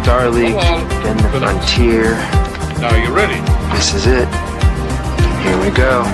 Starleague, then the Frontier. Now you ready? This is it. Here we go.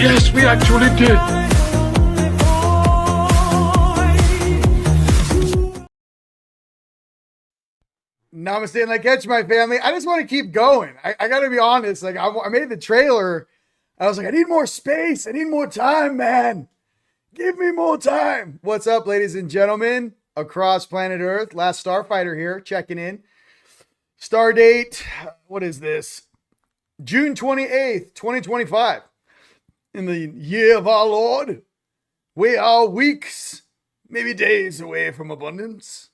Yes, we actually did. Namaste and like catch my family. I just want to keep going. I got to be honest. Like I made the trailer. I was like, I need more space. I need more time, man. Give me more time. What's up, ladies and gentlemen? Across planet Earth. Last Starfighter here, checking in. Star date. What is this? June 28th, 2025. In the year of our Lord, we are weeks, maybe days away from abundance.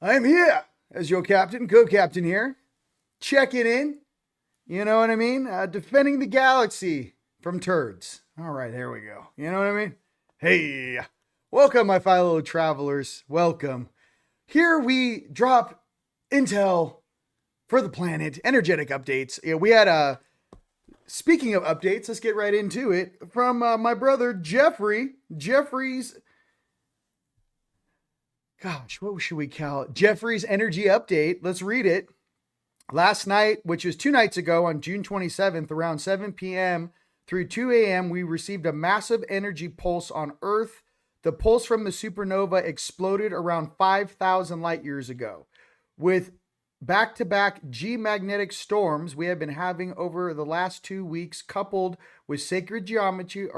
I am here as your captain, co-captain here, checking in, you know what I mean? Defending the galaxy from turds. All right, there we go. You know what I mean? Hey, welcome, my fellow travelers. Welcome. Here we drop intel for the planet, energetic updates. Yeah, we had a... Speaking of updates, let's get right into it. From my brother, Jeffrey. Jeffrey's... Gosh, what should we call it? Jeffrey's energy update. Let's read it. Last night, which was 2 nights ago on June 27th, around 7 p.m. through 2 a.m., we received a massive energy pulse on Earth. The pulse from the supernova exploded around 5,000 light years ago. With back-to-back G-magnetic storms we have been having over the last 2 weeks, coupled with sacred geometry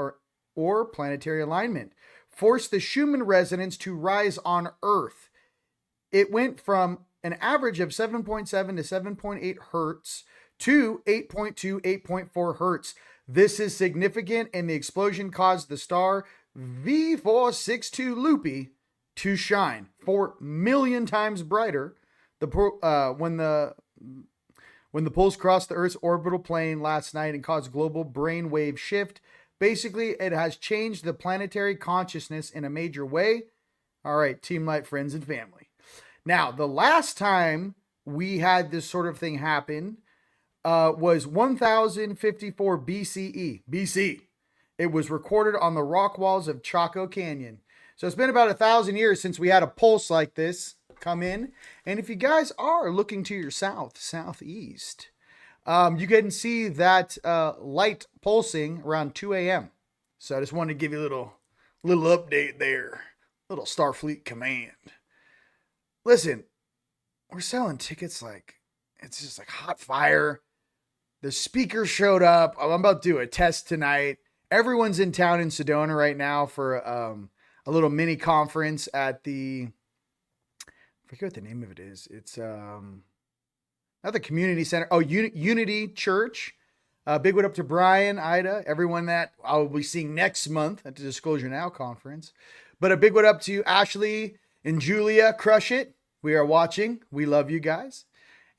or planetary alignment, forced the Schumann Resonance to rise on Earth. It went from an average of 7.7 to 7.8 hertz to 8.2, 8.4 hertz. This is significant, and the explosion caused the star V462 Loopy to shine 4 million times brighter. When the pulse crossed the Earth's orbital plane last night and caused global brainwave shift, basically it has changed the planetary consciousness in a major way. All right, Team Light, friends, and family. Now, the last time we had this sort of thing happen was 1054 BCE. BC. It was recorded on the rock walls of Chaco Canyon. So it's been about 1,000 years since we had a pulse like this come in. And if you guys are looking to your southeast, you can see that light pulsing around 2 a.m. So I just wanted to give you a little update there. Little Starfleet command. Listen, we're selling tickets like it's just like hot fire. The speaker showed up. I'm about to do a test tonight. Everyone's in town in Sedona right now for a little mini conference at the... I forget what the name of it is. It's not the community center. Oh, Unity Church. Big one up to Brian, Ida, everyone that I'll be seeing next month at the Disclosure Now conference. But a big one up to Ashley and Julia. Crush it. We are watching. We love you guys.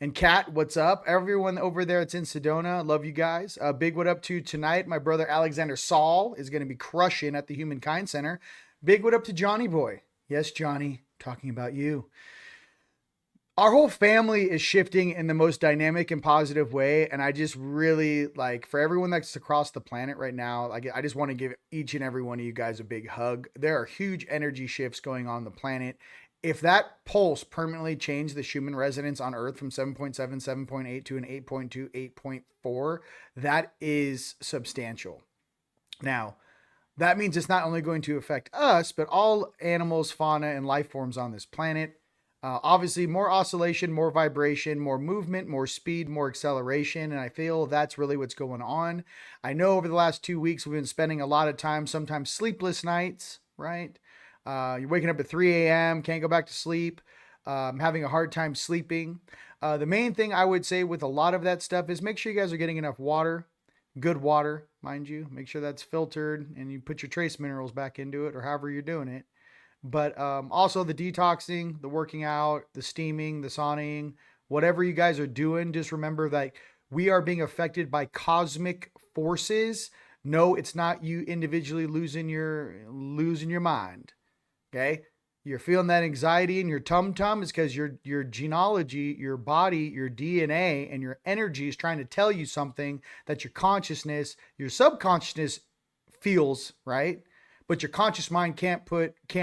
And Kat, what's up? Everyone over there that's in Sedona, love you guys. Big what up to tonight. My brother Alexander Saul is going to be crushing at the Humankind Center. Big what up to Johnny Boy. Yes, Johnny, talking about you. Our whole family is shifting in the most dynamic and positive way. And I just really like, for everyone that's across the planet right now, like I just want to give each and every one of you guys a big hug. There are huge energy shifts going on the planet. If that pulse permanently changed the Schumann resonance on Earth from 7.7, 7.8 to an 8.2, 8.4, that is substantial. Now, that means it's not only going to affect us, but all animals, fauna, and life forms on this planet. Obviously, more oscillation, more vibration, more movement, more speed, more acceleration. And I feel that's really what's going on. I know over the last 2 weeks, we've been spending a lot of time, sometimes sleepless nights, right? You're waking up at 3 a.m., can't go back to sleep, having a hard time sleeping. The main thing I would say with a lot of that stuff is make sure you guys are getting enough water, good water, mind you. Make sure that's filtered and you put your trace minerals back into it or however you're doing it. But also the detoxing, the working out, the steaming, the sauning, whatever you guys are doing, just remember that we are being affected by cosmic forces. No, it's not you individually losing your mind. Okay? You're feeling that anxiety in your tum-tum is because your genealogy, your body, your DNA, and your energy is trying to tell you something that your consciousness, your subconsciousness feels, right? But your conscious mind can't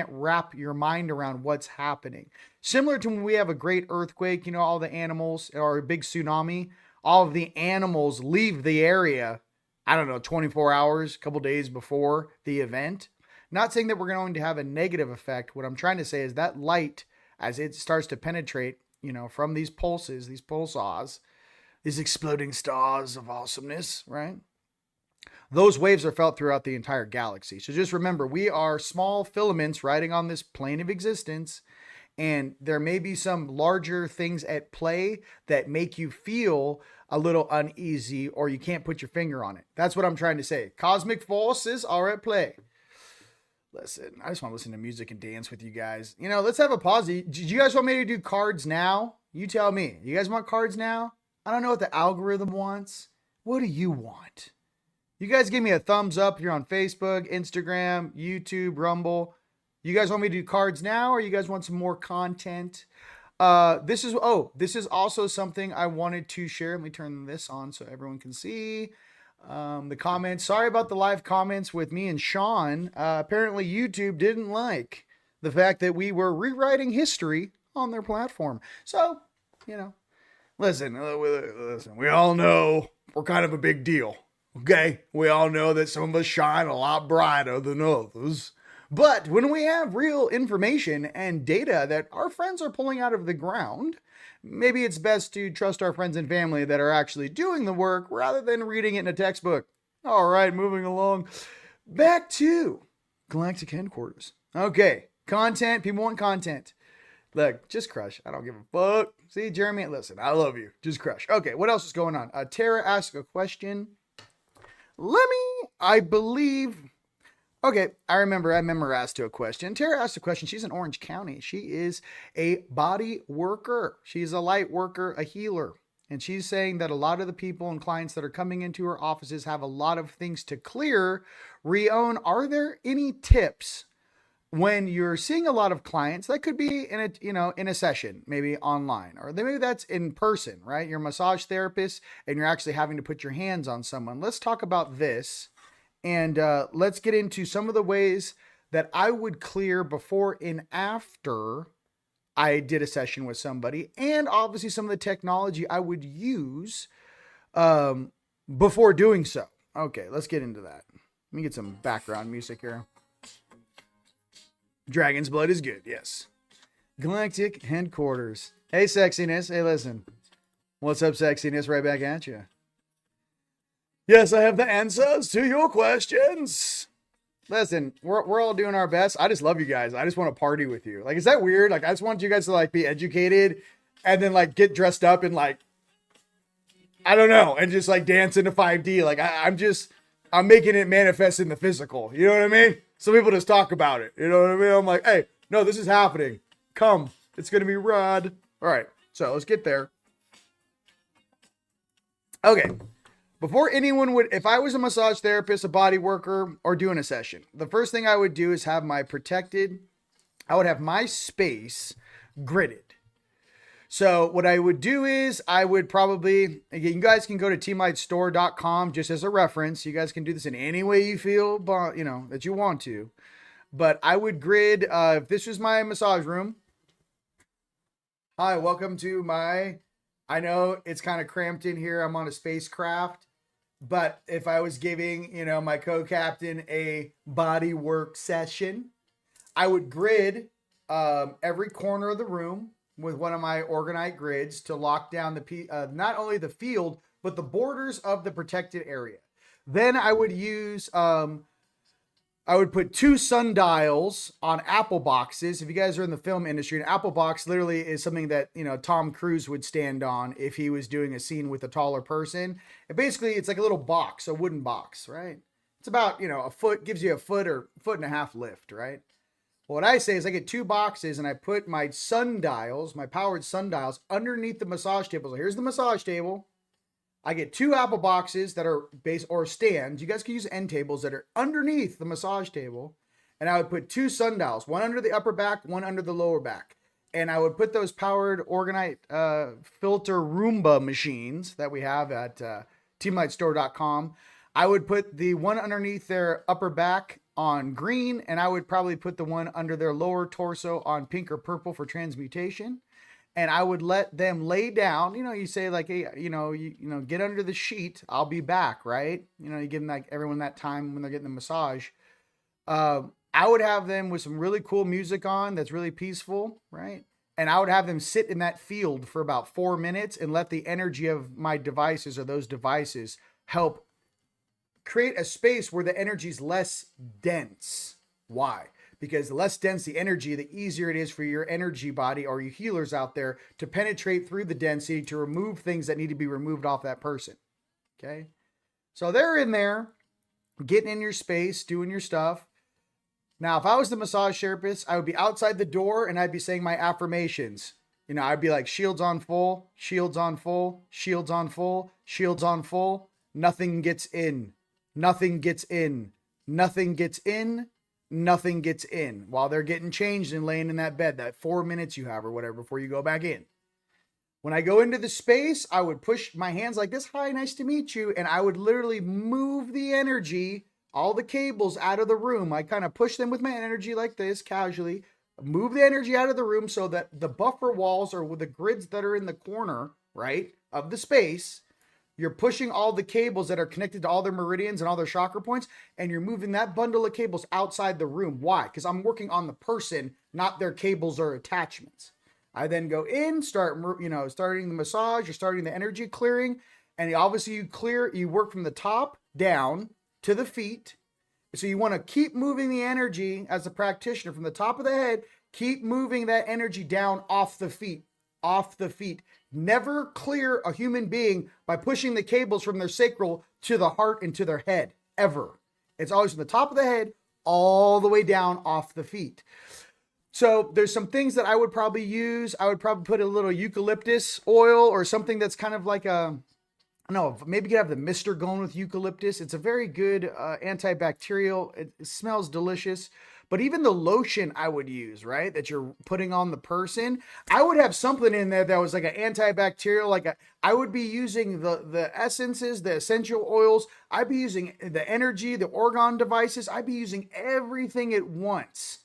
wrap your mind around what's happening. Similar to when we have a great earthquake, you know, all the animals, or a big tsunami, all of the animals leave the area, 24 hours, a couple days before the event. Not saying that we're going to have a negative effect. What I'm trying to say is that light, as it starts to penetrate, you know, from these pulses, these pulsars, these exploding stars of awesomeness, right? Those waves are felt throughout the entire galaxy. So just remember, we are small filaments riding on this plane of existence, and there may be some larger things at play that make you feel a little uneasy or you can't put your finger on it. That's what I'm trying to say. Cosmic forces are at play. Listen, I just want to listen to music and dance with you guys. You know, let's have a pause. Did you guys want me to do cards now? You tell me. You guys want cards now? I don't know what the algorithm wants. What do you want? You guys give me a thumbs up if you're on Facebook, Instagram, YouTube, Rumble. You guys want me to do cards now, or you guys want some more content? This is also something I wanted to share. Let me turn this on so everyone can see the comments. Sorry about the live comments with me and Sean. Apparently YouTube didn't like the fact that we were rewriting history on their platform. So, you know, listen, we all know we're kind of a big deal. Okay, we all know that some of us shine a lot brighter than others. But when we have real information and data that our friends are pulling out of the ground, maybe it's best to trust our friends and family that are actually doing the work rather than reading it in a textbook. All right, moving along. Back to Galactic Headquarters. Okay, content. People want content. Look, just crush. I don't give a fuck. See, Jeremy, listen, I love you. Just crush. Okay, what else is going on? Tara asked a question. I remember asked to a question. Tara asked a question. She's in Orange County. She is a body worker. She's a light worker, a healer. And she's saying that a lot of the people and clients that are coming into her offices have a lot of things to clear. Rion, are there any tips when you're seeing a lot of clients? That could be in a session, maybe online, or maybe that's in person, right? You're a massage therapist and you're actually having to put your hands on someone. Let's talk about this, and let's get into some of the ways that I would clear before and after I did a session with somebody, and obviously some of the technology I would use before doing so. Okay, let's get into that. Let me get some background music here. Dragon's blood is good, yes. Galactic Headquarters. Hey, sexiness. Hey, listen. What's up, sexiness? Right back at you. Yes, I have the answers to your questions. Listen, we're all doing our best. I just love you guys. I just want to party with you. Like, is that weird? Like, I just want you guys to, like, be educated and then, like, get dressed up and, like, I don't know, and just, like, dance into 5D. Like, I'm making it manifest in the physical. You know what I mean? Some people just talk about it. You know what I mean? I'm like, hey, no, this is happening. Come. It's going to be rad. All right. So let's get there. Okay. Before anyone would, if I was a massage therapist, a body worker, or doing a session, the first thing I would do is have my I would have my space gridded. So what I would do is I would probably, again, you guys can go to teamlightstore.com just as a reference. You guys can do this in any way you feel, that you want to. But I would grid, if this was my massage room. Hi, welcome to I know it's kind of cramped in here. I'm on a spacecraft. But if I was giving, my co-captain a body work session, I would grid every corner of the room with one of my orgonite grids to lock down not only the field, but the borders of the protected area. Then I would use, I would put 2 sundials on apple boxes. If you guys are in the film industry, an apple box literally is something that, Tom Cruise would stand on if he was doing a scene with a taller person. And basically it's like a little box, a wooden box, right? It's about, a foot, gives you a foot or foot and a half lift, right? What I say is I get 2 boxes and I put my sundials, my powered sundials, underneath the massage table. So here's the massage table. I get 2 apple boxes that are or stands. You guys can use end tables that are underneath the massage table. And I would put 2 sundials, one under the upper back, one under the lower back. And I would put those powered orgonite filter Roomba machines that we have at teamlightstore.com. I would put the one underneath their upper back on green, and I would probably put the one under their lower torso on pink or purple for transmutation. And I would let them lay down. You say like, hey, get under the sheet. I'll be back, right? You give them like everyone that time when they're getting the massage. I would have them with some really cool music on that's really peaceful, right? And I would have them sit in that field for about 4 minutes and let the energy of my devices or those devices help create a space where the energy is less dense. Why? Because the less dense the energy, the easier it is for your energy body or your healers out there to penetrate through the density to remove things that need to be removed off that person. Okay. So they're in there getting in your space, doing your stuff. Now, if I was the massage therapist, I would be outside the door and I'd be saying my affirmations. I'd be like, shields on full, shields on full, shields on full, shields on full. Nothing gets in. Nothing gets in. Nothing gets in. Nothing gets in while they're getting changed and laying in that bed, that 4 minutes you have or whatever before you go back in. When I go into the space, I would push my hands like this. Hi, nice to meet you. And I would literally move the energy, all the cables out of the room. I kind of push them with my energy like this, casually. Move the energy out of the room so that the buffer walls or with the grids that are in the corner, right, of the space, you're pushing all the cables that are connected to all their meridians and all their chakra points, and you're moving that bundle of cables outside the room. Why? Because I'm working on the person, not their cables or attachments. I then go in, starting the massage, you're starting the energy clearing, and obviously you work from the top down to the feet. So you want to keep moving the energy as a practitioner from the top of the head, keep moving that energy down off the feet. Never clear a human being by pushing the cables from their sacral to the heart and to their head, ever. It's always from the top of the head all the way down off the feet. So there's some things that I would probably use. I would probably put a little eucalyptus oil or something that's kind of like maybe you could have the mister going with eucalyptus. It's a very good antibacterial. It smells delicious. But even the lotion I would use, right, that you're putting on the person, I would have something in there that was like an antibacterial, I would be using the essences, the essential oils. I'd be using the energy, the orgone devices. I'd be using everything at once.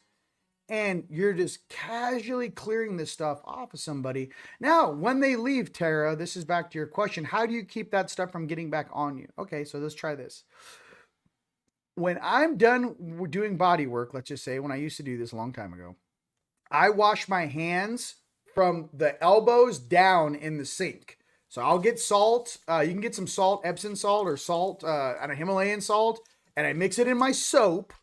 And you're just casually clearing this stuff off of somebody. Now, when they leave, Tara, this is back to your question. How do you keep that stuff from getting back on you? Okay, so let's try this. When I'm done doing body work, let's just say when I used to do this a long time ago, I wash my hands from the elbows down in the sink. So I'll get salt. You can get some salt, Epsom salt or salt, and a Himalayan salt, and I mix it in my soap.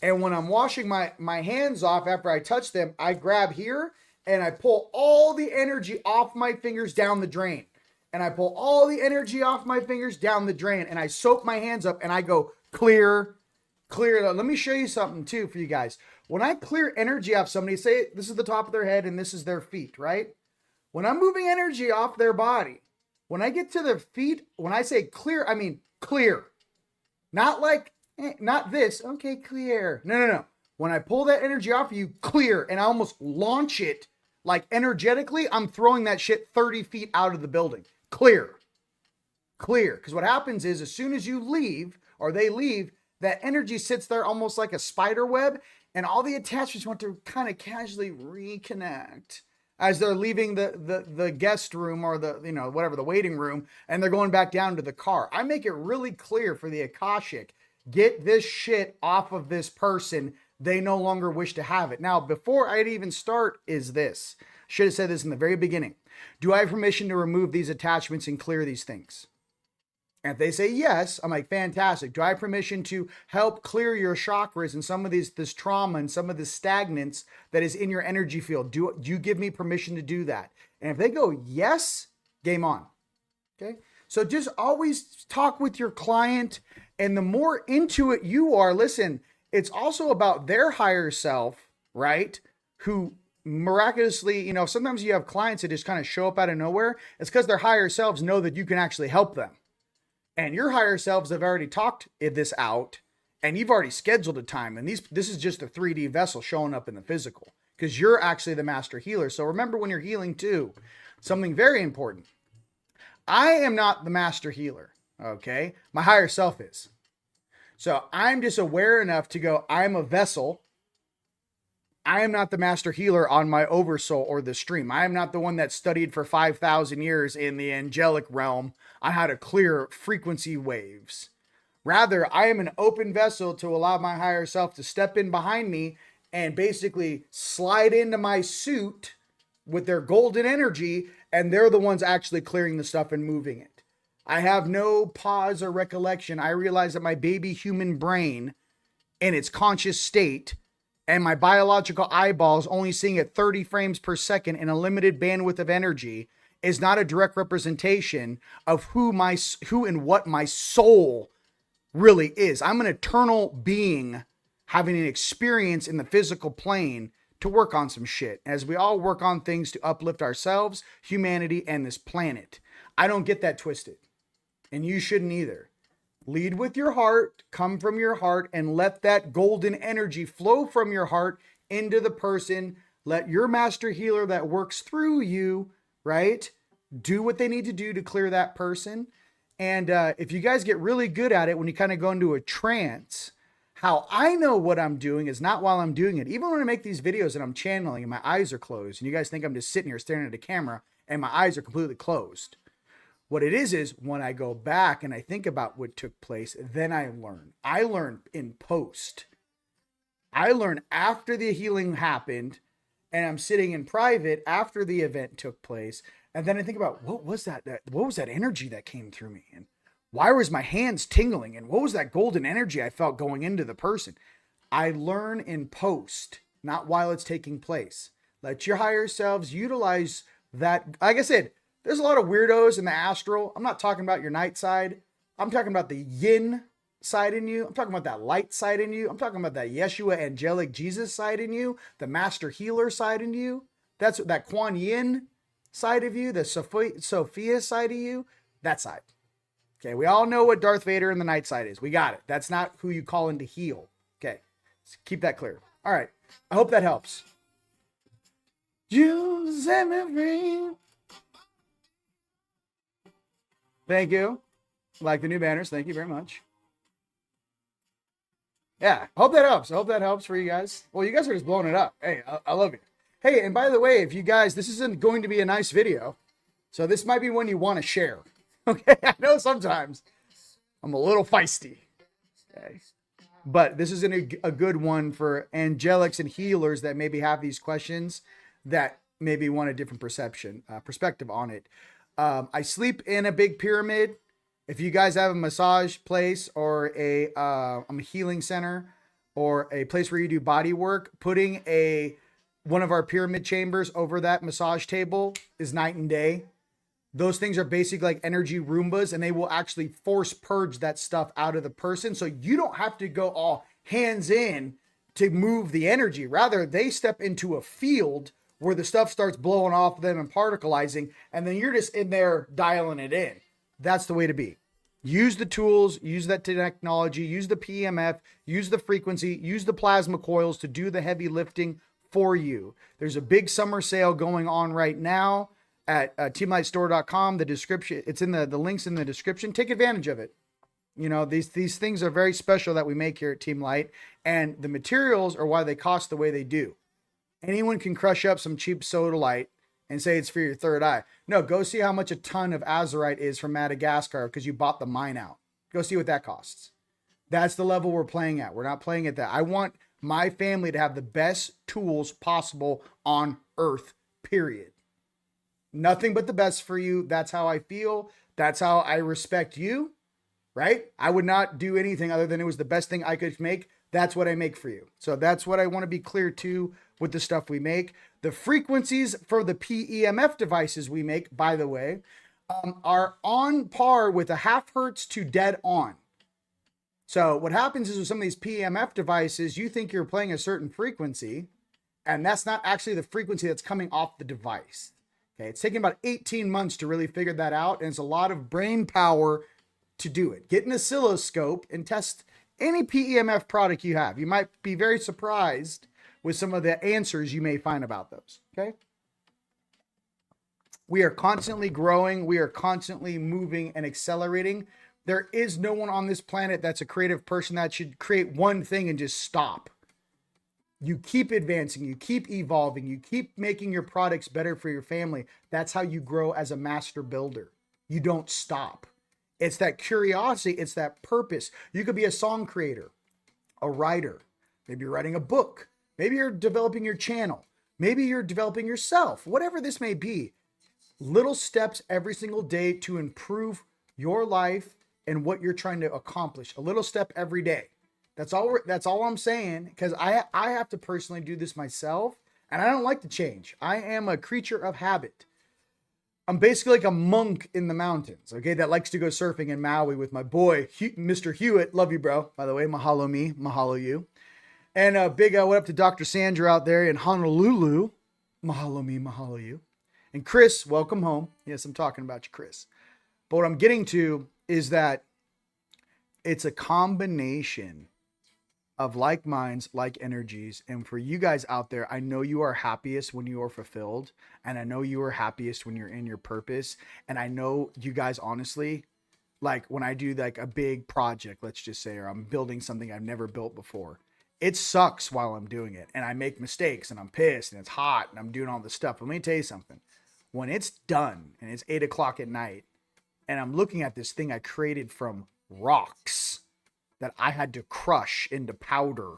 And when I'm washing my hands off after I touch them, I grab here and I pull all the energy off my fingers down the drain. And I pull all the energy off my fingers down the drain. And I soap my hands up and I go clear. Let me show you something too for you guys. When I clear energy off somebody, say this is the top of their head and this is their feet, right? When I'm moving energy off their body, When I get to the feet, when I say clear, I mean clear. Not like, not this. Okay, clear. No. When I pull that energy off of you, clear, and I almost launch it, like energetically, I'm throwing that shit 30 feet out of the building. Clear. Because what happens is, as soon as you leave, or they leave, that energy sits there almost like a spider web, and all the attachments want to kind of casually reconnect as they're leaving the guest room, or the, you know, whatever, the waiting room, and they're going back down to the car. I make it really clear for the Akashic, get this shit off of this person. They no longer wish to have it. Now, before I'd even start is this. Should have said this in the very beginning. Do I have permission to remove these attachments and clear these things? And if they say yes, I'm like, fantastic. Do I have permission to help clear your chakras and some of this trauma and some of this stagnance that is in your energy field? Do you give me permission to do that? And if they go yes, game on. Okay. So just always talk with your client, and the more into it you are, listen, it's also about their higher self, right? Who miraculously, you know, sometimes you have clients that just kind of show up out of nowhere. It's because their higher selves know that you can actually help them. And your higher selves have already talked this out, and you've already scheduled a time. And this is just a 3D vessel showing up in the physical, because you're actually the master healer. So remember, when you're healing too, something very important. I am not the master healer, okay? My higher self is. So I'm just aware enough to go, I'm a vessel. I am not the master healer on my oversoul or the stream. I am not the one that studied for 5,000 years in the angelic realm on how to clear frequency waves. Rather, I am an open vessel to allow my higher self to step in behind me and basically slide into my suit with their golden energy, and they're the ones actually clearing the stuff and moving it. I have no pause or recollection. I realize that my baby human brain in its conscious state and my biological eyeballs only seeing at 30 frames per second in a limited bandwidth of energy is not a direct representation of who and what my soul really is. I'm an eternal being having an experience in the physical plane to work on some shit, as we all work on things to uplift ourselves, humanity, and this planet. I don't get that twisted, and you shouldn't either. Lead with your heart, come from your heart, and let that golden energy flow from your heart into the person. Let your master healer that works through you, right, do what they need to do to clear that person. And if you guys get really good at it, when you kind of go into a trance, how I know what I'm doing is not while I'm doing it. Even when I make these videos and I'm channeling and my eyes are closed, and you guys think I'm just sitting here staring at a camera and my eyes are completely closed. What it is when I go back and I think about what took place, then I learn. I learn in post. I learn after the healing happened, and I'm sitting in private after the event took place. And then I think about, what was that energy that came through me? And why was my hands tingling? And what was that golden energy I felt going into the person? I learn in post, not while it's taking place. Let your higher selves utilize that. Like I said, there's a lot of weirdos in the astral. I'm not talking about your night side. I'm talking about the yin side in you. I'm talking about that light side in you. I'm talking about that Yeshua, angelic Jesus side in you, the master healer side in you. That's that Kuan Yin side of you, the Sophia side of you, that side. Okay, we all know what Darth Vader and the night side is. We got it. That's not who you call in to heal. Okay, so keep that clear. All right, I hope that helps. You set me free. Thank you. Like the new banners. Thank you very much. Yeah, hope that helps. I hope that helps for you guys. Well, you guys are just blowing it up. Hey, I love you. Hey, and by the way, if you guys, this isn't going to be a nice video, so this might be one you want to share. Okay, I know sometimes I'm a little feisty. Okay. But this isn't a good one for angelics and healers that maybe have these questions that maybe want a different perspective on it. I sleep in a big pyramid. If you guys have a massage place or a healing center or a place where you do body work, putting one of our pyramid chambers over that massage table is night and day. Those things are basically like energy Roombas, and they will actually force purge that stuff out of the person. So you don't have to go all hands in to move the energy. Rather, they step into a field where the stuff starts blowing off them and particleizing, and then you're just in there dialing it in. That's the way to be. Use the tools, use that technology, use the PEMF, use the frequency, use the plasma coils to do the heavy lifting for you. There's a big summer sale going on right now at teamlightstore.com. The description, it's in the links in the description. Take advantage of it. You know, these things are very special that we make here at Team Light, and the materials are why they cost the way they do. Anyone can crush up some cheap sodalite and say it's for your third eye. No, go see how much a ton of azurite is from Madagascar because you bought the mine out. Go see what that costs. That's the level we're playing at. We're not playing at that. I want my family to have the best tools possible on Earth, period. Nothing but the best for you. That's how I feel. That's how I respect you, right? I would not do anything other than it was the best thing I could make. That's what I make for you. So that's what I want to be clear to with the stuff we make. The frequencies for the PEMF devices we make, by the way, are on par with a half hertz to dead on. So what happens is with some of these PEMF devices, you think you're playing a certain frequency, and that's not actually the frequency that's coming off the device. Okay, it's taken about 18 months to really figure that out, and it's a lot of brain power to do it. Get an oscilloscope and test any PEMF product you have. You might be very surprised with some of the answers you may find about those, okay? We are constantly growing. We are constantly moving and accelerating. There is no one on this planet that's a creative person that should create one thing and just stop. You keep advancing, you keep evolving, you keep making your products better for your family. That's how you grow as a master builder. You don't stop. It's that curiosity, it's that purpose. You could be a song creator, a writer, maybe you're writing a book, maybe you're developing your channel, maybe you're developing yourself, whatever this may be. Little steps every single day to improve your life and what you're trying to accomplish. A little step every day. That's all I'm saying, because I have to personally do this myself, and I don't like to change. I am a creature of habit. I'm basically like a monk in the mountains, okay, that likes to go surfing in Maui with my boy, Mr. Hewitt. Love you, bro. By the way, mahalo me, mahalo you. And a big what up to Dr. Sandra out there in Honolulu. Mahalo me, mahalo you. And Chris, welcome home. Yes, I'm talking about you, Chris. But what I'm getting to is that it's a combination of like minds, like energies. And for you guys out there, I know you are happiest when you are fulfilled. And I know you are happiest when you're in your purpose. And I know you guys, honestly, like when I do like a big project, let's just say, or I'm building something I've never built before, it sucks while I'm doing it. And I make mistakes and I'm pissed and it's hot and I'm doing all this stuff. But let me tell you something. When it's done and it's 8 o'clock at night and I'm looking at this thing I created from rocks that I had to crush into powder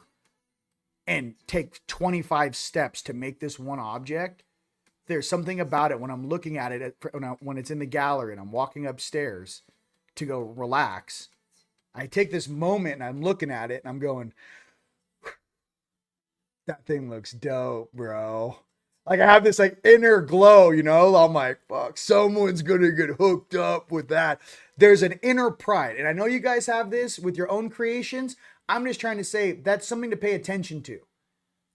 and take 25 steps to make this one object, there's something about it when I'm looking at it, when it's in the gallery and I'm walking upstairs to go relax. I take this moment and I'm looking at it and I'm going, that thing looks dope, bro. Like I have this like inner glow, you know, I'm like, fuck, someone's going to get hooked up with that. There's an inner pride. And I know you guys have this with your own creations. I'm just trying to say that's something to pay attention to.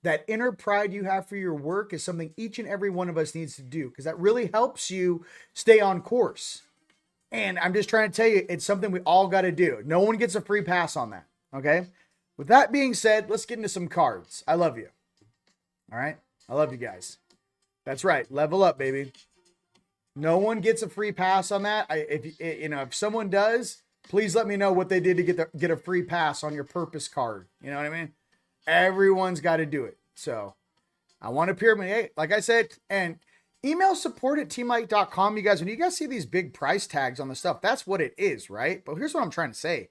That inner pride you have for your work is something each and every one of us needs to do, because that really helps you stay on course. And I'm just trying to tell you, it's something we all got to do. No one gets a free pass on that. Okay. With that being said, let's get into some cards. I love you. All right. I love you guys. That's right. Level up, baby. No one gets a free pass on that. If someone does, please let me know what they did to get a free pass on your purpose card. You know what I mean? Everyone's got to do it. So I want a pyramid. Hey, like I said, and email support@teamlight.com. You guys, when you guys see these big price tags on the stuff, that's what it is, right? But here's what I'm trying to say.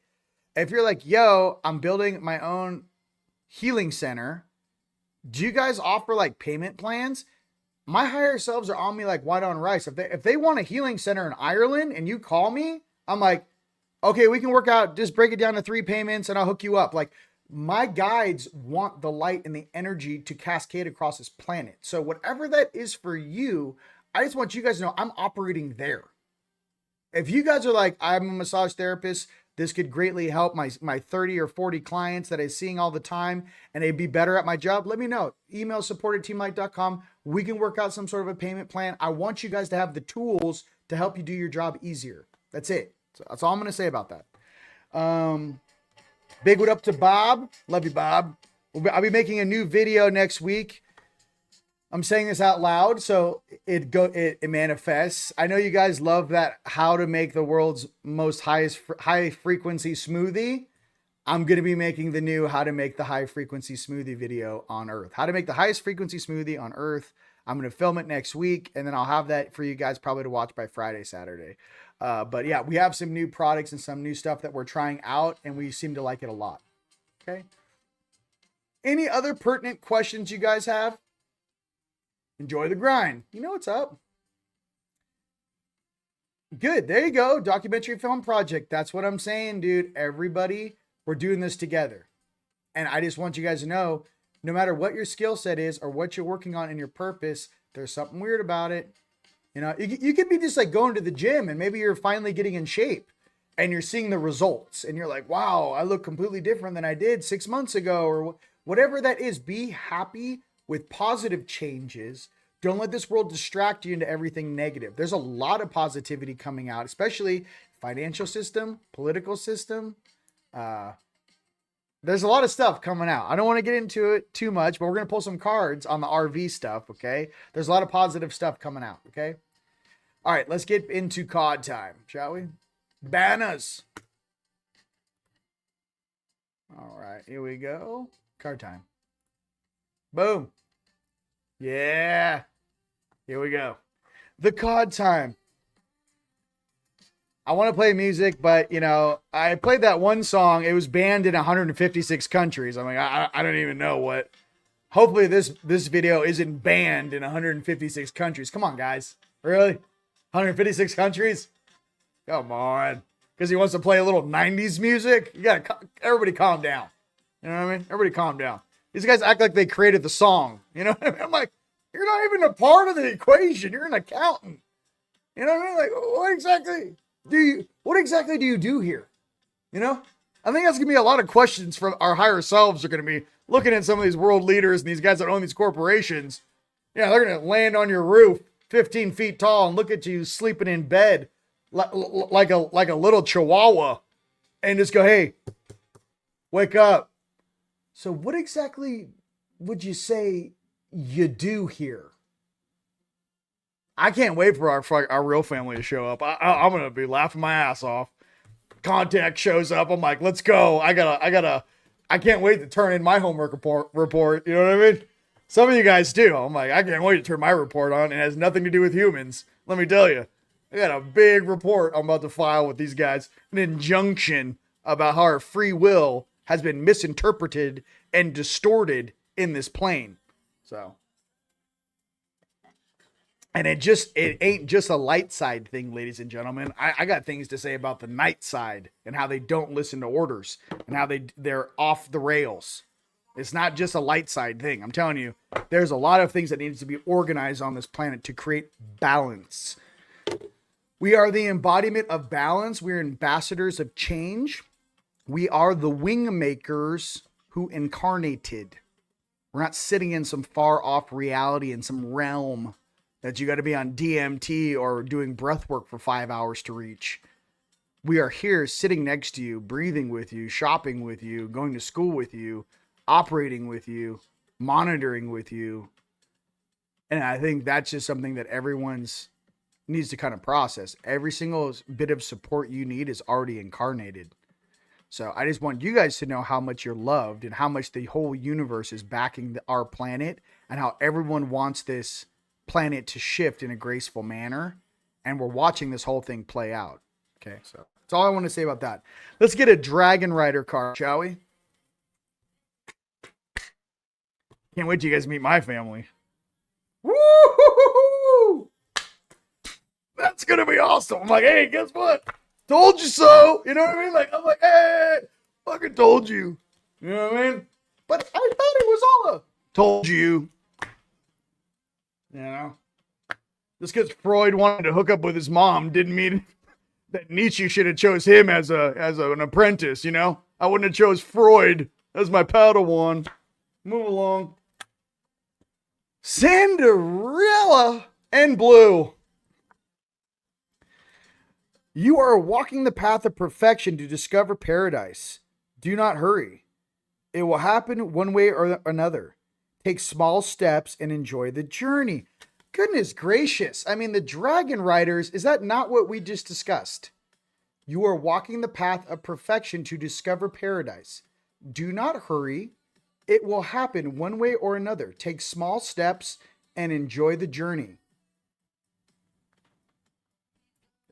If you're like, yo, I'm building my own healing center, do you guys offer like payment plans? My higher selves are on me like white on rice. If they want a healing center in Ireland and you call me, I'm like, okay, we can work out, just break it down to 3 payments and I'll hook you up. Like my guides want the light and the energy to cascade across this planet. So whatever that is for you, I just want you guys to know I'm operating there. If you guys are like, I'm a massage therapist, this could greatly help my 30 or 40 clients that I'm seeing all the time and they'd be better at my job, let me know. Email support@teamlight.com. We can work out some sort of a payment plan. I want you guys to have the tools to help you do your job easier. That's it. So that's all I'm going to say about that. Big what up to Bob. Love you, Bob. I'll be making a new video next week. I'm saying this out loud, so it manifests. I know you guys love that how to make the world's most high frequency smoothie. I'm going to be making the new how to make the high frequency smoothie video on Earth. How to make the highest frequency smoothie on Earth. I'm going to film it next week, and then I'll have that for you guys probably to watch by Friday, Saturday. But yeah, we have some new products and some new stuff that we're trying out, and we seem to like it a lot. Okay. Any other pertinent questions you guys have? Enjoy the grind. You know what's up. Good. There you go. Documentary film project. That's what I'm saying, dude. Everybody, we're doing this together. And I just want you guys to know, no matter what your skill set is or what you're working on in your purpose, there's something weird about it. You know, you could be just like going to the gym and maybe you're finally getting in shape and you're seeing the results and you're like, wow, I look completely different than I did 6 months ago, or whatever that is. Be happy with positive changes. Don't let this world distract you into everything negative. There's a lot of positivity coming out, especially financial system, political system. There's a lot of stuff coming out. I don't want to get into it too much, but we're going to pull some cards on the RV stuff, okay? There's a lot of positive stuff coming out, okay? All right, let's get into card time, shall we? Banners. All right, here we go. Card time. Boom. Yeah. Here we go. The card time. I want to play music, but, you know, I played that one song. It was banned in 156 countries. I'm like, I don't even know what. Hopefully this video isn't banned in 156 countries. Come on, guys. Really? 156 countries? Come on. Because he wants to play a little 90s music? You got to, everybody calm down. You know what I mean? Everybody calm down. These guys act like they created the song. You know what I mean? I'm like, you're not even a part of the equation. You're an accountant. You know what I mean? Like, what exactly do you do here? You know? I think that's going to be a lot of questions from our higher selves are going to be looking at some of these world leaders and these guys that own these corporations. Yeah, they're going to land on your roof 15 feet tall and look at you sleeping in bed like a little chihuahua and just go, hey, wake up. So what exactly would you say you do here? I can't wait for our real family to show up. I'm going to be laughing my ass off. Contact shows up. I'm like, let's go. I can't wait to turn in my homework report. You know what I mean? Some of you guys do. I'm like, I can't wait to turn my report on. It has nothing to do with humans. Let me tell you. I got a big report I'm about to file with these guys. An injunction about how our free will has been misinterpreted and distorted in this plane. So. And it ain't just a light side thing, ladies and gentlemen. I got things to say about the night side and how they don't listen to orders and how they're off the rails. It's not just a light side thing. I'm telling you, there's a lot of things that needs to be organized on this planet to create balance. We are the embodiment of balance. We're ambassadors of change. We are the wing makers who incarnated. We're not sitting in some far off reality in some realm that you got to be on DMT or doing breath work for 5 hours to reach. We are here sitting next to you, breathing with you, shopping with you, going to school with you, operating with you, monitoring with you. And I think that's just something that everyone's needs to kind of process. Every single bit of support you need is already incarnated. So I just want you guys to know how much you're loved and how much the whole universe is backing our planet and how everyone wants this planet to shift in a graceful manner. And we're watching this whole thing play out. Okay, so that's all I want to say about that. Let's get a Dragon Rider card, shall we? Can't wait till you guys meet my family. Woo! That's gonna be awesome. I'm like, hey, guess what? Told you so. You know what I mean? I'm like, hey, fucking told you. You know what I mean? But I thought it was all a told you. You know? Just because Freud wanted to hook up with his mom didn't mean that Nietzsche should have chose him as an apprentice, you know? I wouldn't have chose Freud as my Padawan. Move along. Cinderella and Blue. You are walking the path of perfection to discover paradise. Do not hurry. It will happen one way or another. Take small steps and enjoy the journey. Goodness gracious. I mean, the Dragon Riders, is that not what we just discussed? You are walking the path of perfection to discover paradise. Do not hurry. It will happen one way or another. Take small steps and enjoy the journey.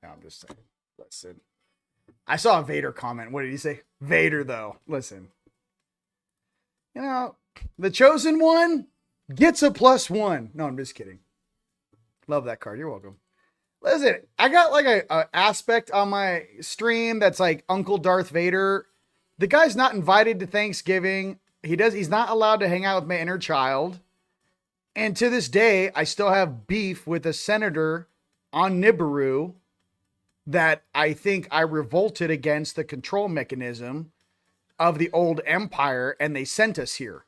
Yeah, I'm just saying. Listen. I saw a Vader comment. What did he say? Vader, though. Listen. You know, the chosen one gets a +1. No, I'm just kidding. Love that card. You're welcome. Listen, I got like a aspect on my stream that's like Uncle Darth Vader. The guy's not invited to Thanksgiving. He's not allowed to hang out with my inner child. And to this day, I still have beef with a senator on Nibiru that I think I revolted against the control mechanism of the old empire, and they sent us here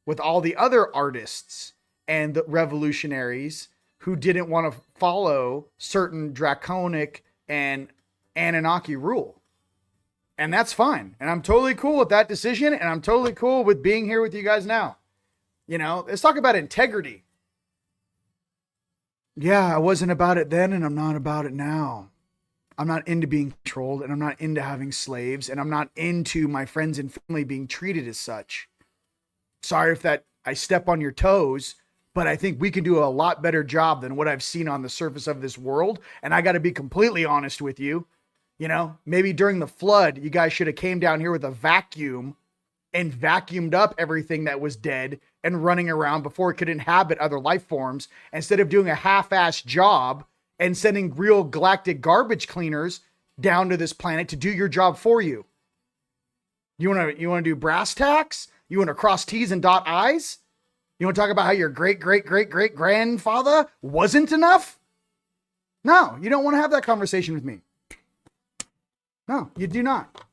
with all the other artists and the revolutionaries who didn't want to follow certain draconic and Anunnaki rule. And that's fine. And I'm totally cool with that decision. And I'm totally cool with being here with you guys now. You know, let's talk about integrity. Yeah, I wasn't about it then, and I'm not about it now. I'm not into being controlled, and I'm not into having slaves, and I'm not into my friends and family being treated as such. Sorry if that I step on your toes, but I think we can do a lot better job than what I've seen on the surface of this world. And I got to be completely honest with you. You know, maybe during the flood, you guys should have came down here with a vacuum and vacuumed up everything that was dead and running around before it could inhabit other life forms, instead of doing a half-assed job and sending real galactic garbage cleaners down to this planet to do your job for you. You want to do brass tacks? You want to cross T's and dot I's? You want to talk about how your great-great-great-great-grandfather wasn't enough? No, you don't want to have that conversation with me. No, you do not.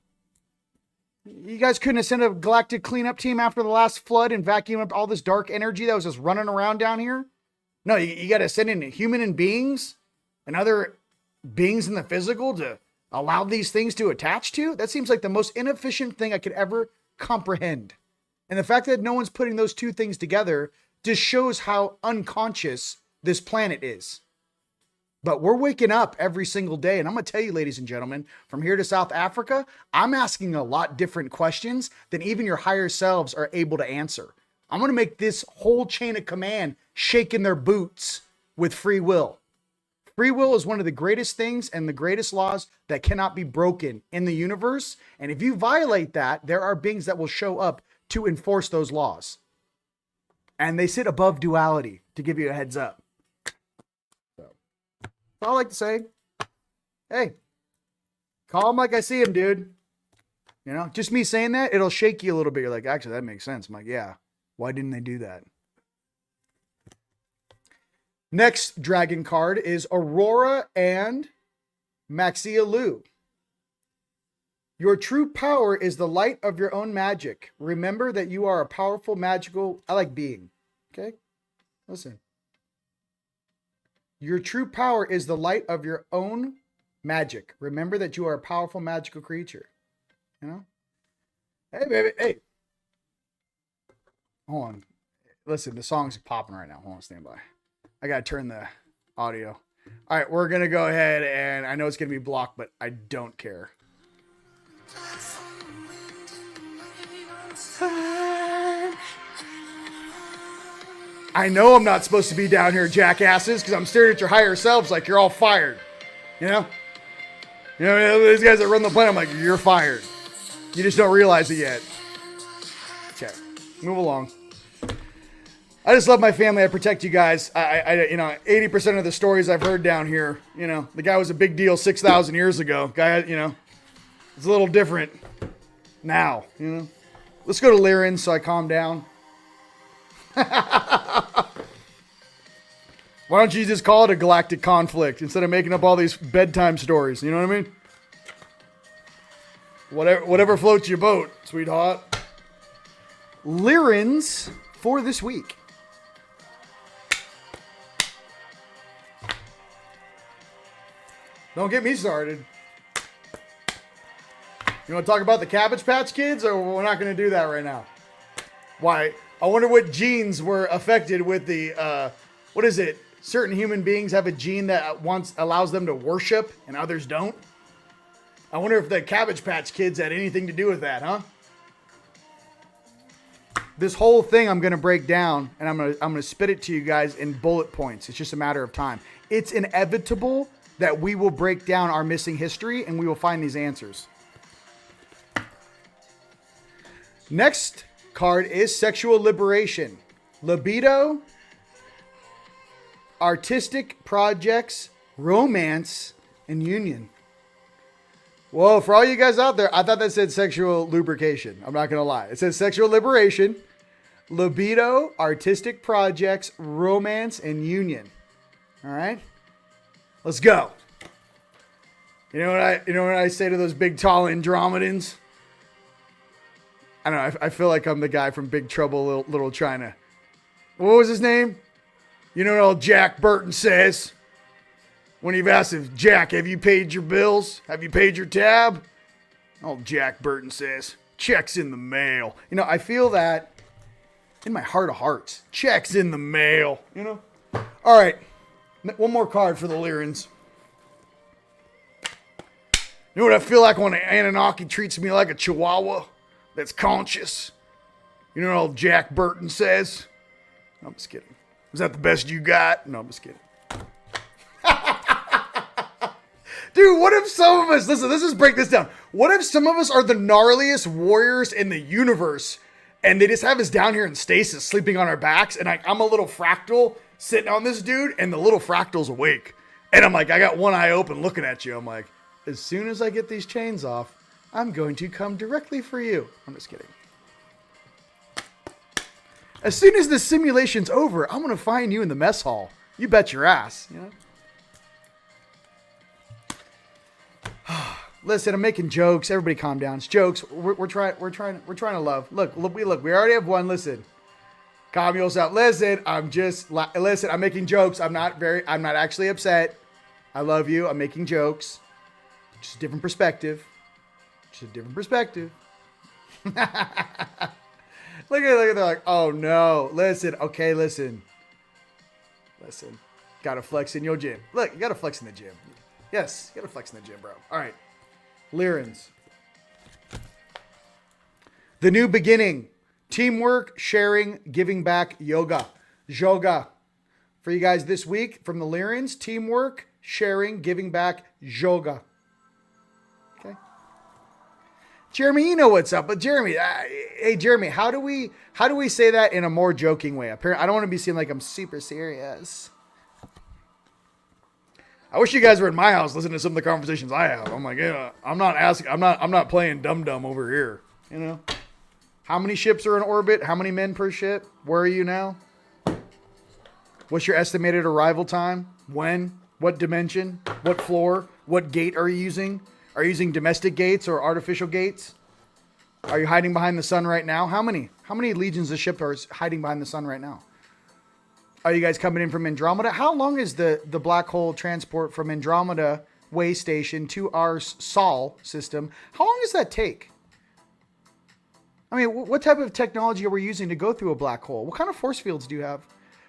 You guys couldn't have sent a galactic cleanup team after the last flood and vacuum up all this dark energy that was just running around down here? No, you got to send in human beings and other beings in the physical to allow these things to attach to? That seems like the most inefficient thing I could ever comprehend. And the fact that no one's putting those two things together just shows how unconscious this planet is. But we're waking up every single day. And I'm going to tell you, ladies and gentlemen, from here to South Africa, I'm asking a lot different questions than even your higher selves are able to answer. I'm going to make this whole chain of command shake in their boots with free will. Free will is one of the greatest things and the greatest laws that cannot be broken in the universe. And if you violate that, there are beings that will show up to enforce those laws. And they sit above duality, to give you a heads up. All I like to say, hey, call him like I see him, dude. You know, just me saying that, it'll shake you a little bit. You're like, actually, that makes sense. I'm like, yeah, why didn't they do that? Next dragon card is Aurora and Maxia Lu. Your true power is the light of your own magic. Remember that you are a powerful, magical, I like being. Okay? Listen. Your true power is the light of your own magic. Remember that you are a powerful, magical creature. You know? Hey, baby. Hey. Hold on. Listen, the song's popping right now. Hold on, stand by. I got to turn the audio. All right, we're going to go ahead, and I know it's going to be blocked, but I don't care. I know I'm not supposed to be down here, jackasses, because I'm staring at your higher selves like you're all fired. You know? You know, these guys that run the planet, I'm like, you're fired. You just don't realize it yet. Okay, move along. I just love my family. I protect you guys. You know, 80% of the stories I've heard down here, you know, the guy was a big deal 6,000 years ago. Guy, you know, it's a little different now, you know. Let's go to Lyran so I calm down. Why don't you just call it a galactic conflict instead of making up all these bedtime stories? You know what I mean? Whatever floats your boat, sweetheart. Lyrins for this week. Don't get me started. You want to talk about the Cabbage Patch Kids, or we're not going to do that right now? Why? I wonder what genes were affected with the, what is it? Certain human beings have a gene that allows them to worship and others don't. I wonder if the Cabbage Patch Kids had anything to do with that, huh? This whole thing I'm going to break down, and I'm going to spit it to you guys in bullet points. It's just a matter of time. It's inevitable that we will break down our missing history and we will find these answers. Next card is sexual liberation, libido, artistic projects, romance, and union. Whoa, for all you guys out there, I thought that said sexual lubrication. I'm not going to lie. It says sexual liberation, libido, artistic projects, romance, and union. All right? Let's go. You know what I say to those big, tall Andromedans? I don't know. I feel like I'm the guy from Big Trouble Little China. What was his name? You know what old Jack Burton says? When you've asked him, Jack, have you paid your bills? Have you paid your tab? Old Jack Burton says, check's in the mail. You know, I feel that in my heart of hearts. Check's in the mail, you know? All right. One more card for the Lyrins. You know what I feel like when an Anunnaki treats me like a chihuahua that's conscious? You know what old Jack Burton says? No, I'm just kidding. Was that the best you got? No, I'm just kidding. Dude, what if some of us, listen, let's just break this down. What if some of us are the gnarliest warriors in the universe and they just have us down here in stasis sleeping on our backs and I'm a little fractal sitting on this dude and the little fractal's awake. And I'm like, I got one eye open looking at you. I'm like, as soon as I get these chains off, I'm going to come directly for you. I'm just kidding. As soon as the simulation's over, I'm going to find you in the mess hall. You bet your ass, you know? Listen, I'm making jokes. Everybody calm down. It's jokes. We're trying to love. Look, we already have one. Listen. Calm yourself. Listen, I'm making jokes. I'm not actually upset. I love you. I'm making jokes. Just a different perspective. Look at they're like, oh no. Listen. Okay, listen. Gotta flex in your gym. Look, you gotta flex in the gym. Yes, you gotta flex in the gym, bro. All right. Lyrins. The new beginning. Teamwork, sharing, giving back, yoga. Yoga. For you guys this week from the Lyrins, teamwork, sharing, giving back, yoga. Okay. Jeremy, you know what's up. But Jeremy, hey Jeremy, how do we say that in a more joking way? Apparently, I don't want to be seen like I'm super serious. I wish you guys were in my house listening to some of the conversations I have. I'm like, yeah, I'm not playing dum-dum over here. You know? How many ships are in orbit? How many men per ship? Where are you now? What's your estimated arrival time? When? What dimension? What floor? What gate are you using? Are you using domestic gates or artificial gates? Are you hiding behind the sun right now? How many legions of ships are hiding behind the sun right now? Are you guys coming in from Andromeda? How long is the black hole transport from Andromeda way station to our Sol system? How long does that take? I mean, what type of technology are we using to go through a black hole? What kind of force fields do you have?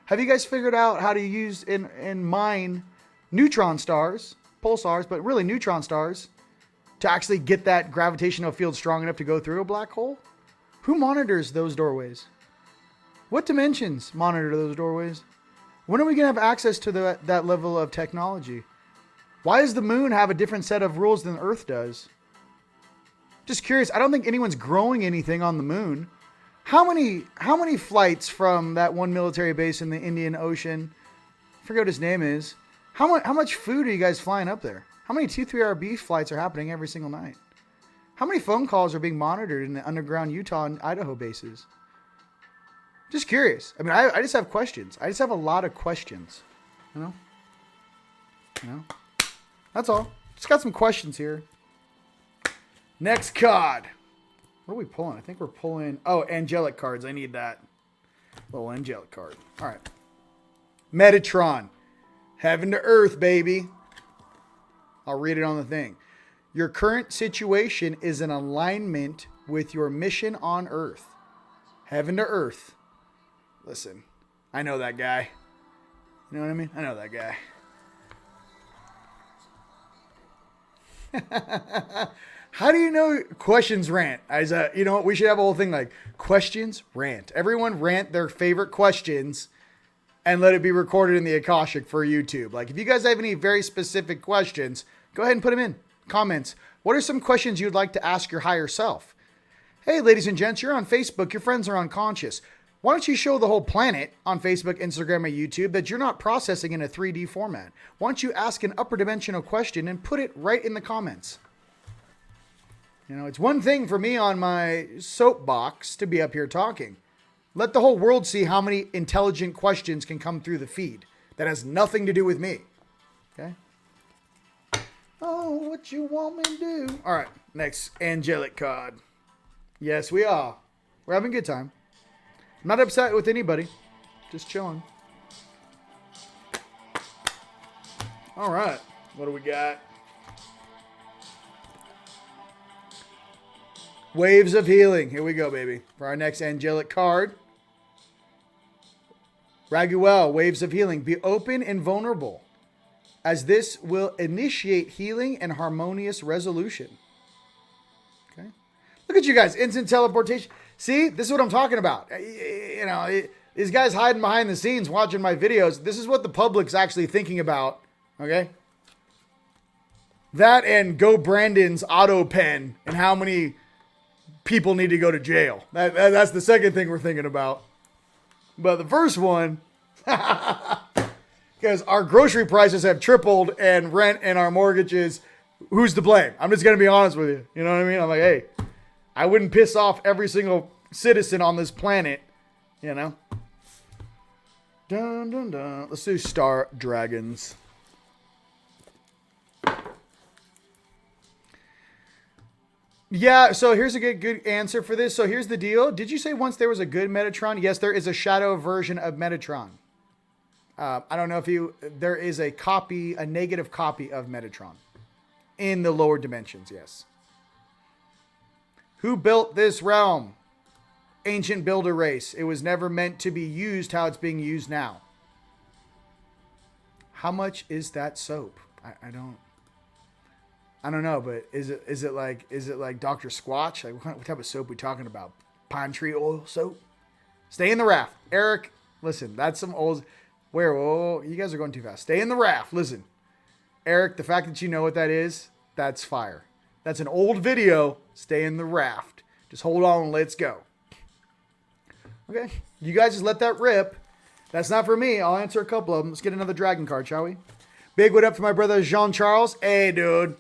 Have you guys figured out how to use and mine neutron stars, pulsars, but really neutron stars to actually get that gravitational field strong enough to go through a black hole? Who monitors those doorways? What dimensions monitor those doorways? When are we going to have access to that level of technology? Why does the moon have a different set of rules than Earth does? Just curious. I don't think anyone's growing anything on the moon. How many flights from that one military base in the Indian Ocean? I forget what his name is. How much food are you guys flying up there? How many 2-3RB flights are happening every single night? How many phone calls are being monitored in the underground Utah and Idaho bases? Just curious. I mean, I just have questions. I just have a lot of questions. You know? That's all. Just got some questions here. Next card. What are we pulling? I think we're pulling... Oh, angelic cards. I need that. Little angelic card. All right. Metatron. Heaven to earth, baby. I'll read it on the thing. Your current situation is in alignment with your mission on earth. Heaven to earth. Listen, I know that guy. You know what I mean? I know that guy. How do you know questions rant? You know what? We should have a whole thing like questions rant. Everyone rant their favorite questions and let it be recorded in the Akashic for YouTube. Like if you guys have any very specific questions, go ahead and put them in comments. What are some questions you'd like to ask your higher self? Hey, ladies and gents, you're on Facebook. Your friends are unconscious. Why don't you show the whole planet on Facebook, Instagram, or YouTube that you're not processing in a 3D format? Why don't you ask an upper dimensional question and put it right in the comments? You know, it's one thing for me on my soapbox to be up here talking. Let the whole world see how many intelligent questions can come through the feed. That has nothing to do with me. Okay? Oh, what you want me to do? All right, next angelic card. Yes, we are. We're having a good time. I'm not upset with anybody. Just chilling. All right. What do we got? Waves of healing. Here we go, baby. For our next angelic card. Raguel, waves of healing. Be open and vulnerable, as this will initiate healing and harmonious resolution. Okay. Look at you guys. Instant teleportation. See, this is what I'm talking about. You know, these guys hiding behind the scenes watching my videos. This is what the public's actually thinking about. Okay. That and Go Brandon's auto pen and how many people need to go to jail. That's the second thing we're thinking about. But the first one, because our grocery prices have tripled and rent and our mortgages, who's to blame? I'm just going to be honest with you. You know what I mean? I'm like, hey, I wouldn't piss off every single citizen on this planet, you know? Dun, dun, dun. Let's do Star Dragons. Yeah, so here's a good answer for this. So here's the deal. Did you say once there was a good Metatron? Yes, there is a shadow version of Metatron. I don't know if there is a negative copy of Metatron in the lower dimensions, yes. Who built this realm? Ancient builder race. It was never meant to be used how it's being used now. How much is that soap? I don't know, but is it like Dr. Squatch? Like what type of soap are we talking about? Pine tree oil soap? Stay in the raft. Eric, listen, that's some old whoa, you guys are going too fast. Stay in the raft. Listen. Eric, the fact that you know what that is, that's fire. That's an old video. Stay in the raft. Just hold on and let's go. Okay. You guys just let that rip. That's not for me. I'll answer a couple of them. Let's get another dragon card, shall we? Big what up to my brother Jean Charles. Hey, dude.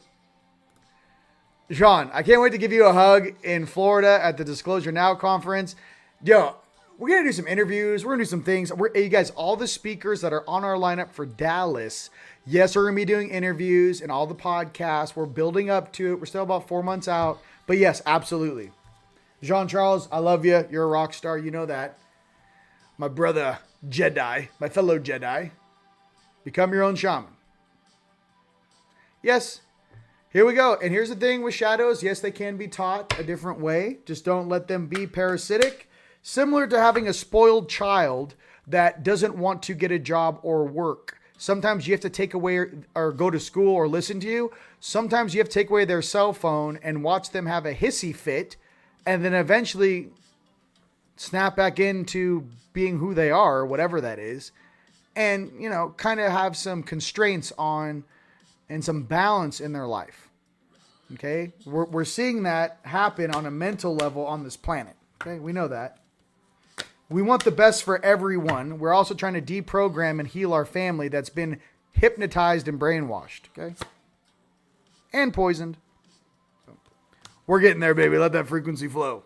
Jean, I can't wait to give you a hug in Florida at the Disclosure Now conference. Yo, we're going to do some interviews. We're going to do some things. You guys, all the speakers that are on our lineup for Dallas, yes, we're going to be doing interviews and all the podcasts. We're building up to it. We're still about 4 months out. But yes, absolutely. Jean-Charles, I love you. You're a rock star. You know that. My brother Jedi, my fellow Jedi. Become your own shaman. Yes. Here we go. And here's the thing with shadows. Yes, they can be taught a different way. Just don't let them be parasitic. Similar to having a spoiled child that doesn't want to get a job or work. Sometimes you have to take away or go to school or listen to you. Sometimes you have to take away their cell phone and watch them have a hissy fit and then eventually snap back into being who they are, whatever that is. And, you know, kind of have some constraints on and some balance in their life. Okay? We're seeing that happen on a mental level on this planet. Okay? We know that. We want the best for everyone. We're also trying to deprogram and heal our family that's been hypnotized and brainwashed. Okay? And poisoned. So, we're getting there, baby. Let that frequency flow.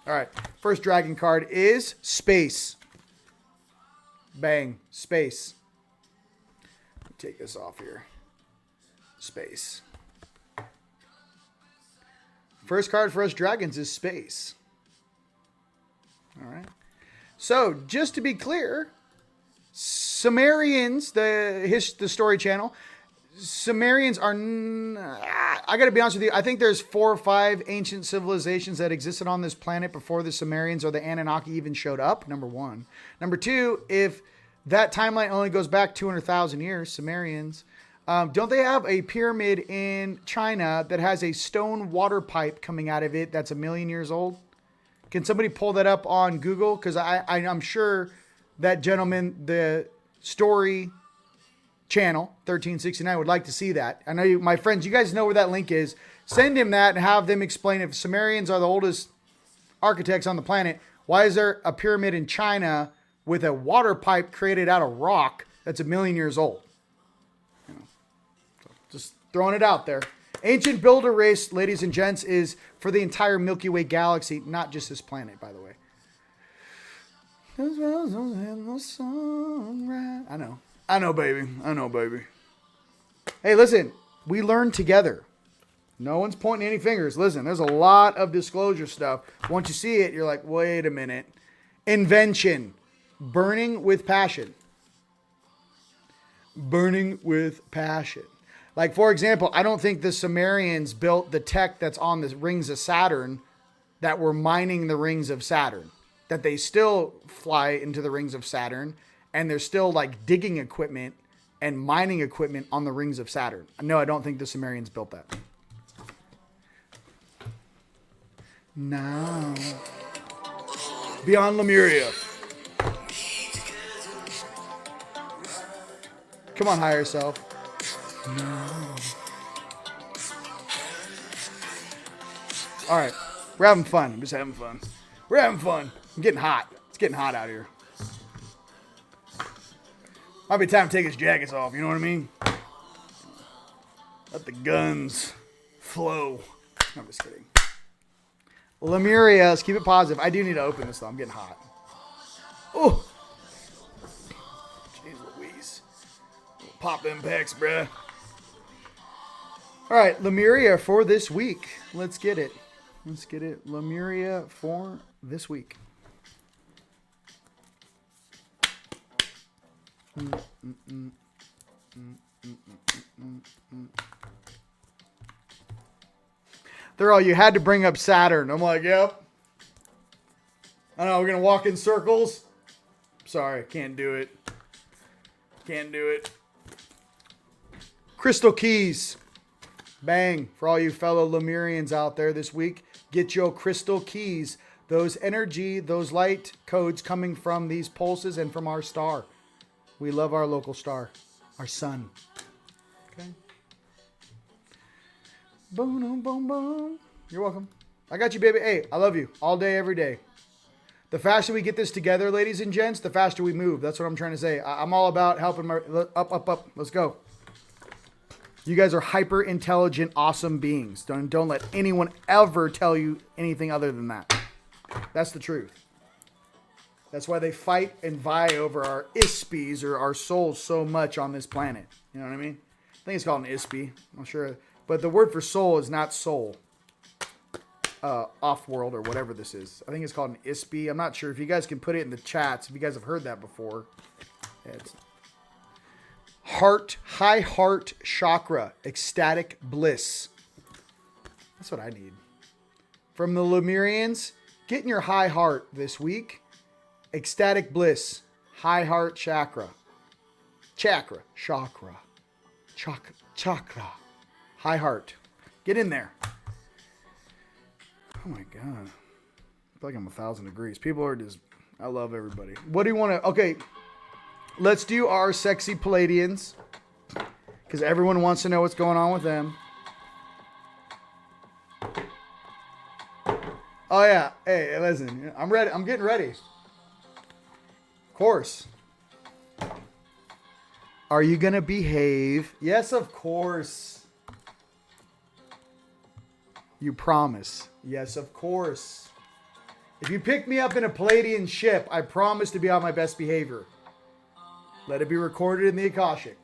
All right. First dragon card is Space. Bang. Space. take this off here. Space. First card for us dragons is space. All right. So, just to be clear, Sumerians, the story channel, Sumerians are, I got to be honest with you, I think there's 4 or 5 ancient civilizations that existed on this planet before the Sumerians or the Anunnaki even showed up, number 1. Number 2, if that timeline only goes back 200,000 years, Sumerians, don't they have a pyramid in China that has a stone water pipe coming out of it that's 1 million years old? Can somebody pull that up on Google? Because I'm sure that gentleman, the story channel, 1369, would like to see that. I know you, my friends, you guys know where that link is. Send him that and have them explain if Sumerians are the oldest architects on the planet, why is there a pyramid in China with a water pipe created out of rock that's 1 million years old? You know, so just throwing it out there. Ancient builder race, ladies and gents, is for the entire Milky Way galaxy, not just this planet, by the way. I know, baby. I know, baby. Hey, listen, we learn together. No one's pointing any fingers. Listen, there's a lot of disclosure stuff. Once you see it, you're like, wait a minute. Invention. Burning with passion. Burning with passion. Like, for example, I don't think the Sumerians built the tech that's on the rings of Saturn that were mining the rings of Saturn. That they still fly into the rings of Saturn, and there's still like digging equipment and mining equipment on the rings of Saturn. No, I don't think the Sumerians built that. Now, beyond Lemuria. Come on, higher self. No. All right, we're having fun. I'm just having fun. We're having fun. I'm getting hot. It's getting hot out here. Might be time to take his jackets off. You know what I mean? Let the guns flow. No, I'm just kidding. Lemuria, let's keep it positive. I do need to open this though. I'm getting hot. Oh, jeez Louise. Pop them pecs, bruh. All right, Lemuria for this week. Let's get it. Let's get it. Lemuria for this week. They're all, you had to bring up Saturn. I'm like, yep. I know, we're going to walk in circles. Sorry, can't do it. Can't do it. Crystal keys. Bang. For all you fellow Lemurians out there this week, get your crystal keys. Those energy, those light codes coming from these pulses and from our star. We love our local star, our sun. Okay. Boom, boom, boom, boom. You're welcome. I got you, baby. Hey, I love you all day, every day. The faster we get this together, ladies and gents, the faster we move. That's what I'm trying to say. I'm all about helping my up. Let's go. You guys are hyper intelligent, awesome beings. Don't let anyone ever tell you anything other than that. That's the truth. That's why they fight and vie over our ispies or our souls so much on this planet. You know what I mean? I think it's called an ispi. I'm not sure. But the word for soul is not soul. Off-world or whatever this is. I think it's called an ispi. I'm not sure. If you guys can put it in the chats, if you guys have heard that before. It's heart, high heart chakra, ecstatic bliss. That's what I need. From the Lemurians, get in your high heart this week. Ecstatic bliss, high heart chakra, chakra, high heart. Get in there. Oh my God. I feel like I'm 1,000 degrees. People are just, I love everybody. What do you want to, okay. Let's do our sexy Palladians. Because everyone wants to know what's going on with them. Oh yeah. Hey, listen. I'm ready. I'm getting ready. Of course. Are you going to behave? Yes, of course. You promise. Yes, of course. If you pick me up in a Palladian ship, I promise to be on my best behavior. Let it be recorded in the Akashic.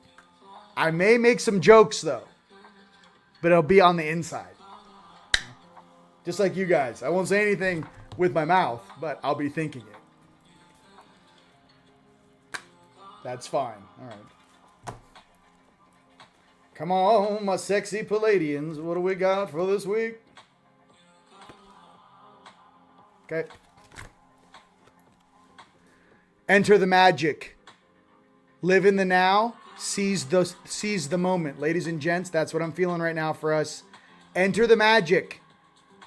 I may make some jokes though, but it'll be on the inside. Just like you guys. I won't say anything with my mouth, but I'll be thinking it. That's fine. All right. Come on, my sexy Palladians. What do we got for this week? Okay. Enter the magic. Live in the now. Seize the moment. Ladies and gents, that's what I'm feeling right now for us. Enter the magic.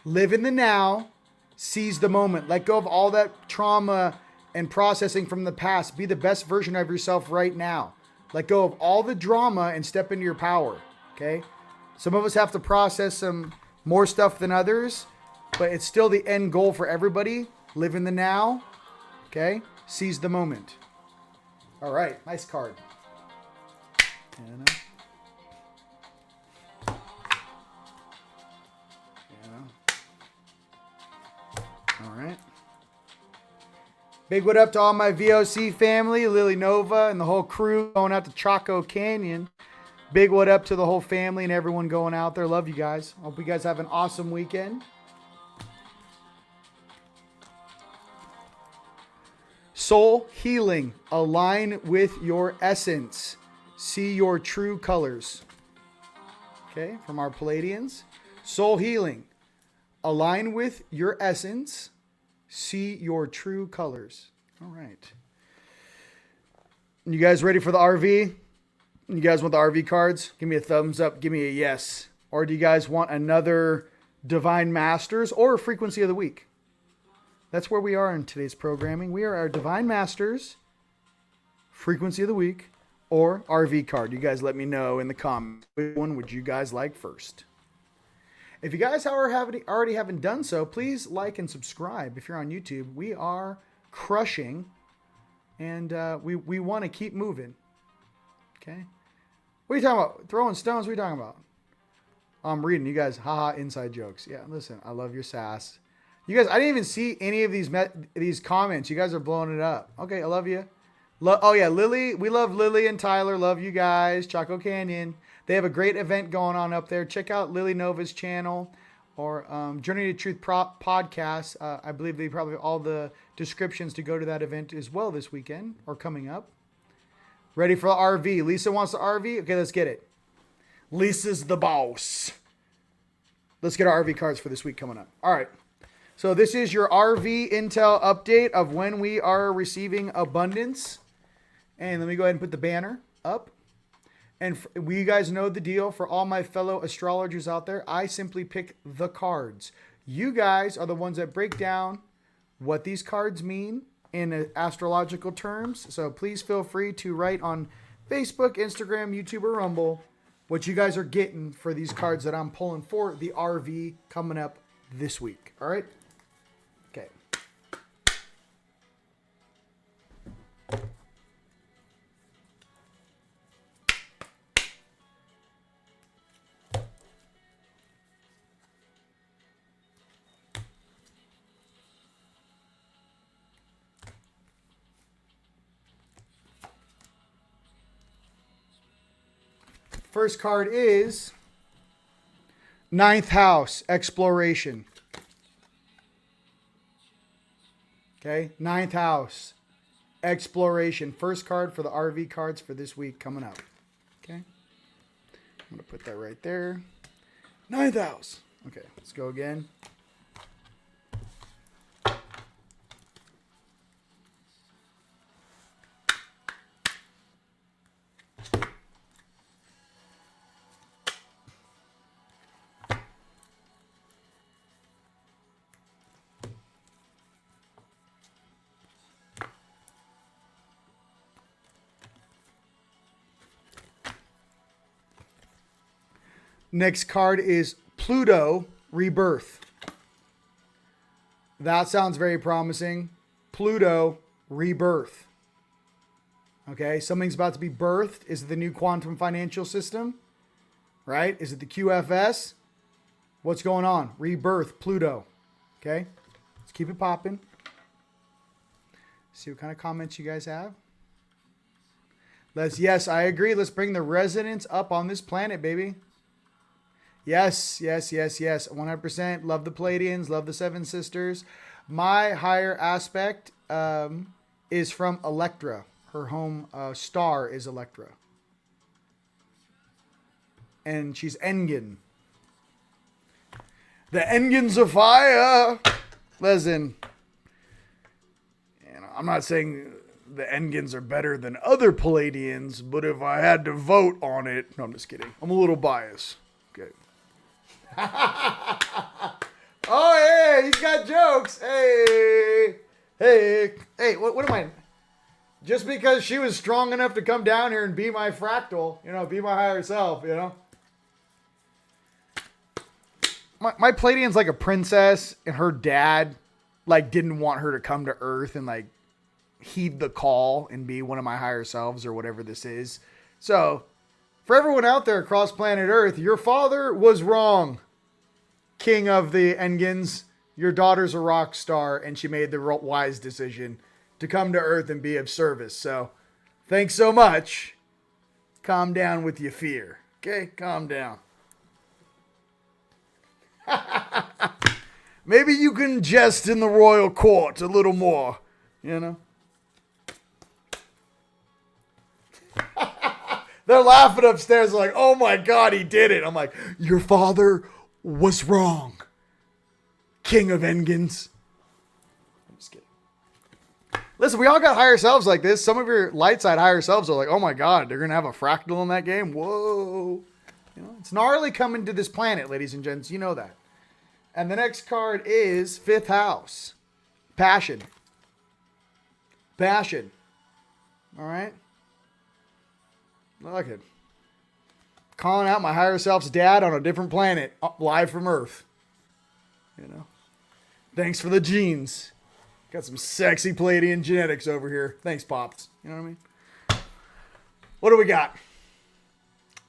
Live in the now. Seize the moment. Let go of all that trauma and processing from the past. Be the best version of yourself right now. Let go of all the drama and step into your power. Okay? Some of us have to process some more stuff than others, but it's still the end goal for everybody. Live in the now. Okay? Seize the moment. All right. Nice card. All right. Big what up to all my VOC family, Lily Nova and the whole crew going out to Chaco Canyon. Big what up to the whole family and everyone going out there. Love you guys. Hope you guys have an awesome weekend. Soul healing. Align with your essence. See your true colors. Okay, from our Palladians. Soul healing. Align with your essence. See your true colors. All right. You guys ready for the RV? You guys want the RV cards? Give me a thumbs up. Give me a yes. Or do you guys want another Divine Masters or Frequency of the Week? That's where we are in today's programming. We are our Divine Masters, Frequency of the Week, or RV card. You guys let me know in the comments. Which one would you guys like first? If you guys already haven't done so, please like and subscribe. If you're on YouTube, we are crushing, and we want to keep moving. Okay? What are you talking about? Throwing stones? What are you talking about? I'm reading. You guys, haha, inside jokes. Yeah, listen, I love your sass. You guys, I didn't even see any of these comments. You guys are blowing it up. Okay, I love you. Oh, yeah, Lily. We love Lily and Tyler. Love you guys. Chaco Canyon. They have a great event going on up there. Check out Lily Nova's channel or Journey to Truth podcast. I believe they probably have all the descriptions to go to that event as well this weekend or coming up. Ready for the RV. Lisa wants the RV? Okay, let's get it. Lisa's the boss. Let's get our RV cards for this week coming up. All right. So this is your RV Intel update of when we are receiving abundance. And let me go ahead and put the banner up. And you guys know the deal. For all my fellow astrologers out there, I simply pick the cards. You guys are the ones that break down what these cards mean in astrological terms. So please feel free to write on Facebook, Instagram, YouTube, or Rumble what you guys are getting for these cards that I'm pulling for the RV coming up this week. All right? Okay. First card is Ninth House, Exploration. Okay, Ninth House, Exploration. First card for the RV cards for this week coming up. Okay, I'm going to put that right there. Ninth House. Okay, let's go again. Next card is Pluto Rebirth. That sounds very promising. Pluto Rebirth. Okay, something's about to be birthed. Is it the new quantum financial system? Right? Is it the QFS? What's going on? Rebirth, Pluto. Okay, let's keep it popping. See what kind of comments you guys have. Yes, I agree. Let's bring the resonance up on this planet, baby. Yes. 100%. Love the Palladians. Love the Seven Sisters. My higher aspect is from Electra. Her home star is Electra. And she's Engen. The Engens of fire. Listen, I'm not saying the Engens are better than other Palladians, but if I had to vote on it, no, I'm just kidding. I'm a little biased. Okay. Oh, hey, he's got jokes. Hey, what am I? Just because she was strong enough to come down here and be my fractal, be my higher self, My Palladian's like a princess, and her dad, didn't want her to come to Earth and, heed the call and be one of my higher selves or whatever this is. So, for everyone out there across planet Earth, your father was wrong. King of the Engens, your daughter's a rock star, and she made the wise decision to come to Earth and be of service. So, thanks so much. Calm down with your fear. Okay? Calm down. Maybe you can jest in the royal court a little more, They're laughing upstairs like, oh my God, he did it. I'm like, your father was wrong. King of Engens. I'm just kidding. Listen, we all got higher selves like this. Some of your light side higher selves are like, oh my God, they're going to have a fractal in that game. Whoa. It's gnarly coming to this planet, ladies and gents. You know that. And the next card is Fifth House. Passion. All right. Look it. Calling out my higher self's dad on a different planet, live from Earth. Thanks for the genes. Got some sexy Palladian genetics over here. Thanks, Pops. You know what I mean? What do we got?